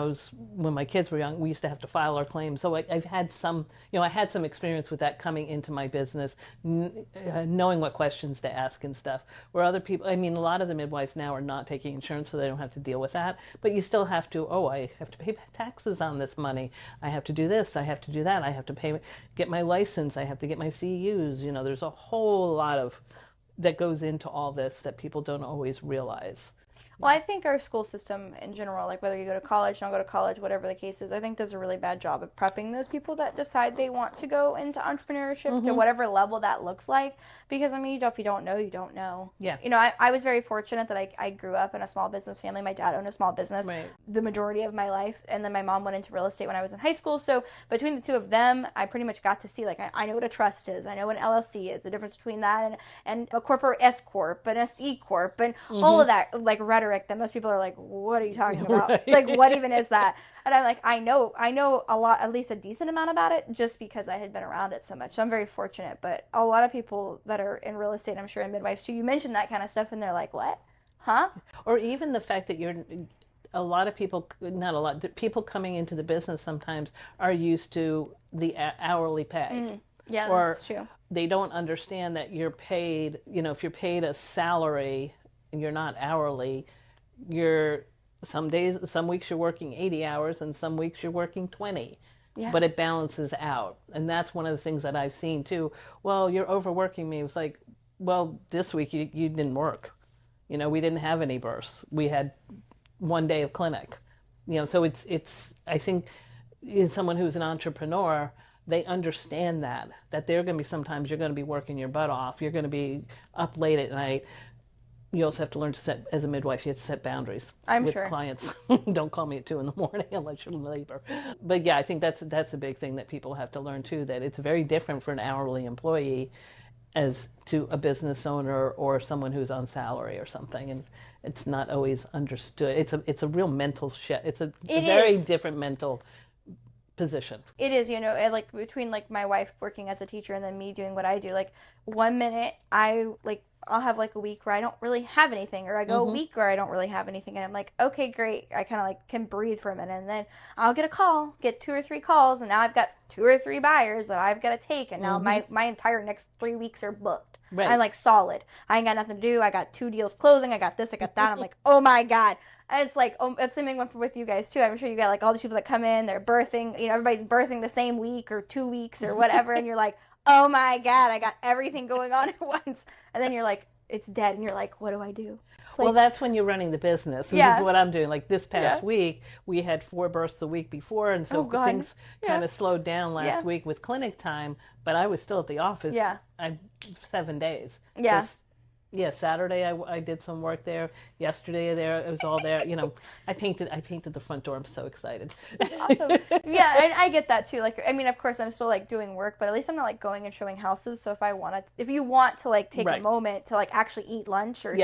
my kids were young, we used to have to file our claims. So I've had some, you know, I had some experience with that coming into my business, knowing what questions to ask and stuff. Where other people, I mean, a lot of the midwives now are not taking insurance, so they don't have to deal with that. But you still have to, I have to pay taxes on this money. I have to do this. I have to do that. I have to get my license. I have to get my CEUs. You know, there's a whole lot of that goes into all this that people don't always realize. Well, I think our school system in general, like whether you go to college, don't go to college, whatever the case is, I think does a really bad job of prepping those people that decide they want to go into entrepreneurship to whatever level that looks like. Because, I mean, if you don't know, you don't know. Yeah. You know, I was very fortunate that I grew up in a small business family. My dad owned a small business the majority of my life. And then my mom went into real estate when I was in high school. So between the two of them, I pretty much got to see, like, I know what a trust is. I know what an LLC is, the difference between that and a corporate S Corp and a C Corp and all of that, like, rhetoric that most people are like, what are you talking about? Right. Like, what even is that? And I'm like, I know a lot, at least a decent amount about it, just because I had been around it so much. So I'm very fortunate. But a lot of people that are in real estate, I'm sure in midwives too, you mentioned that kind of stuff and they're like, what? Huh? Or even the fact that a lot of people, not a lot, people coming into the business sometimes are used to the hourly pay. Yeah, or that's true. They don't understand that you're paid, you know, if you're paid a salary and you're not hourly, some weeks you're working 80 hours and some weeks you're working 20. Yeah. But it balances out. And that's one of the things that I've seen too. Well, you're overworking me. It was like, well, this week you didn't work. You know, we didn't have any births. We had one day of clinic. You know, so it's I think as someone who's an entrepreneur, they understand that they're going to be, sometimes you're going to be working your butt off. You're going to be up late at night. You also have to learn to set, as a midwife, you have to set boundaries with clients. Don't call me at 2 a.m. unless you're in labor. But yeah, I think that's a big thing that people have to learn too, that it's very different for an hourly employee as to a business owner or someone who's on salary or something. And it's not always understood. It's a real mental shift. It's a very different mental position. It is, you know, like between like my wife working as a teacher and then me doing what I do, like one minute I'll have like a week where I don't really have anything, or I go a week where I don't really have anything, and I'm like, okay, great, I kind of like can breathe for a minute, and then I'll get 2 or 3 calls, and now I've got 2 or 3 buyers that I've got to take, and now my entire next 3 weeks are booked. Right. I'm like solid. I ain't got nothing to do. I got 2 deals closing. I got this. I got that. I'm like, oh my God. And it's like, it's something with you guys too. I'm sure you got like all these people that come in, they're birthing, you know, everybody's birthing the same week or 2 weeks or whatever. And you're like, oh my God, I got everything going on at once. And then you're like, it's dead. And you're like, what do I do? Like, well, that's when you're running the business. Yeah. What I'm doing. Like this past week, we had 4 births the week before. And so things kind of slowed down last week with clinic time. But I was still at the office. Yeah. 7 days. Yeah. Saturday I did some work there. Yesterday there, it was all there. You know, I painted the front door. I'm so excited. Awesome. Yeah, and I get that too. Like, I mean, of course, I'm still like doing work, but at least I'm not like going and showing houses. So if you want to like take a moment to like actually eat lunch or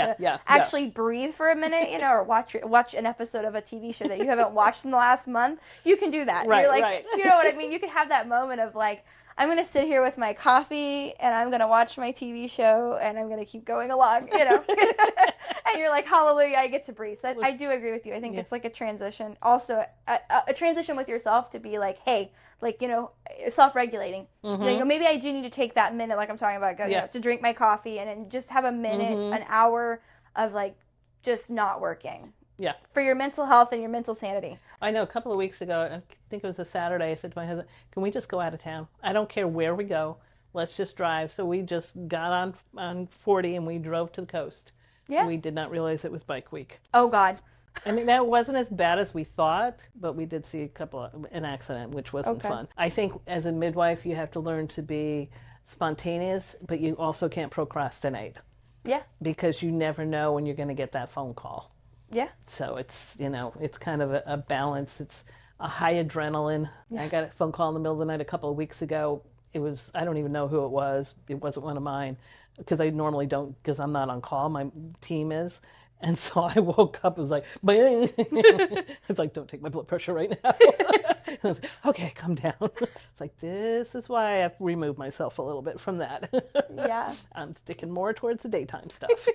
actually breathe for a minute, you know, or watch an episode of a TV show that you haven't watched in the last month, you can do that. Right. You're like, you know what I mean? You can have that moment of like, I'm going to sit here with my coffee and I'm going to watch my TV show and I'm going to keep going along, you know. And you're like, hallelujah, I get to breathe. So I do agree with you. I think it's like a transition. Also, a transition with yourself to be like, hey, like, you know, self-regulating. You know, maybe I do need to take that minute, like I'm talking about, you know, to drink my coffee and just have a minute, an hour of like just not working. Yeah. For your mental health and your mental sanity. I know a couple of weeks ago, I think it was a Saturday, I said to my husband, can we just go out of town? I don't care where we go. Let's just drive. So we just got on 40 and we drove to the coast. Yeah. We did not realize it was bike week. Oh, God. I mean, that wasn't as bad as we thought, but we did see an accident, which wasn't fun. I think as a midwife, you have to learn to be spontaneous, but you also can't procrastinate. Yeah. Because you never know when you're going to get that phone call. Yeah. So it's, you know, it's kind of a balance. It's a high adrenaline. Yeah. I got a phone call in the middle of the night a couple of weeks ago. It was, I don't even know who it was. It wasn't one of mine because I normally don't, because I'm not on call. My team is. And so I woke up, it was like, it's like, don't take my blood pressure right now. I was like, okay, calm down. It's like, this is why I have removed myself a little bit from that. Yeah. I'm sticking more towards the daytime stuff.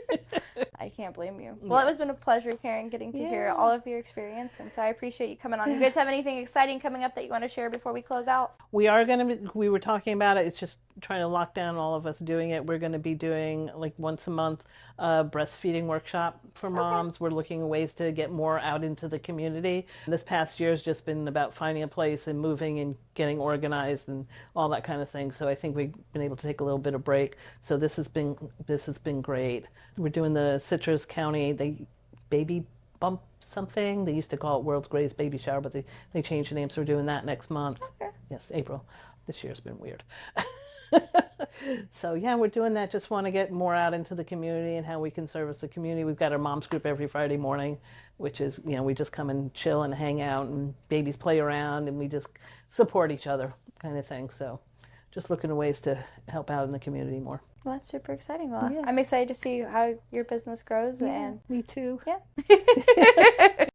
I can't blame you. Well, it has been a pleasure, Karen, getting to hear all of your experience. And so I appreciate you coming on. You guys have anything exciting coming up that you want to share before we close out? We are going to, we were talking about it. It's just trying to lock down all of us doing it. We're going to be doing like once a month a breastfeeding workshop for moms. We're looking at ways to get more out into the community. This past year has just been about finding a place and moving and getting organized and all that kind of thing. So I think we've been able to take a little bit of break. So this has been great. We're doing the Citrus County baby bump something. They used to call it World's Greatest Baby Shower, but they changed the name, so we're doing that next month. Okay. Yes, April. This year's been weird. So yeah, we're doing that. Just want to get more out into the community and how we can service the community. We've got our moms group every Friday morning, which is, you know, we just come and chill and hang out and babies play around and we just support each other kind of thing. So just looking at ways to help out in the community more. Well, that's super exciting. Well, I'm excited to see how your business grows. Yeah, and me too. Yeah.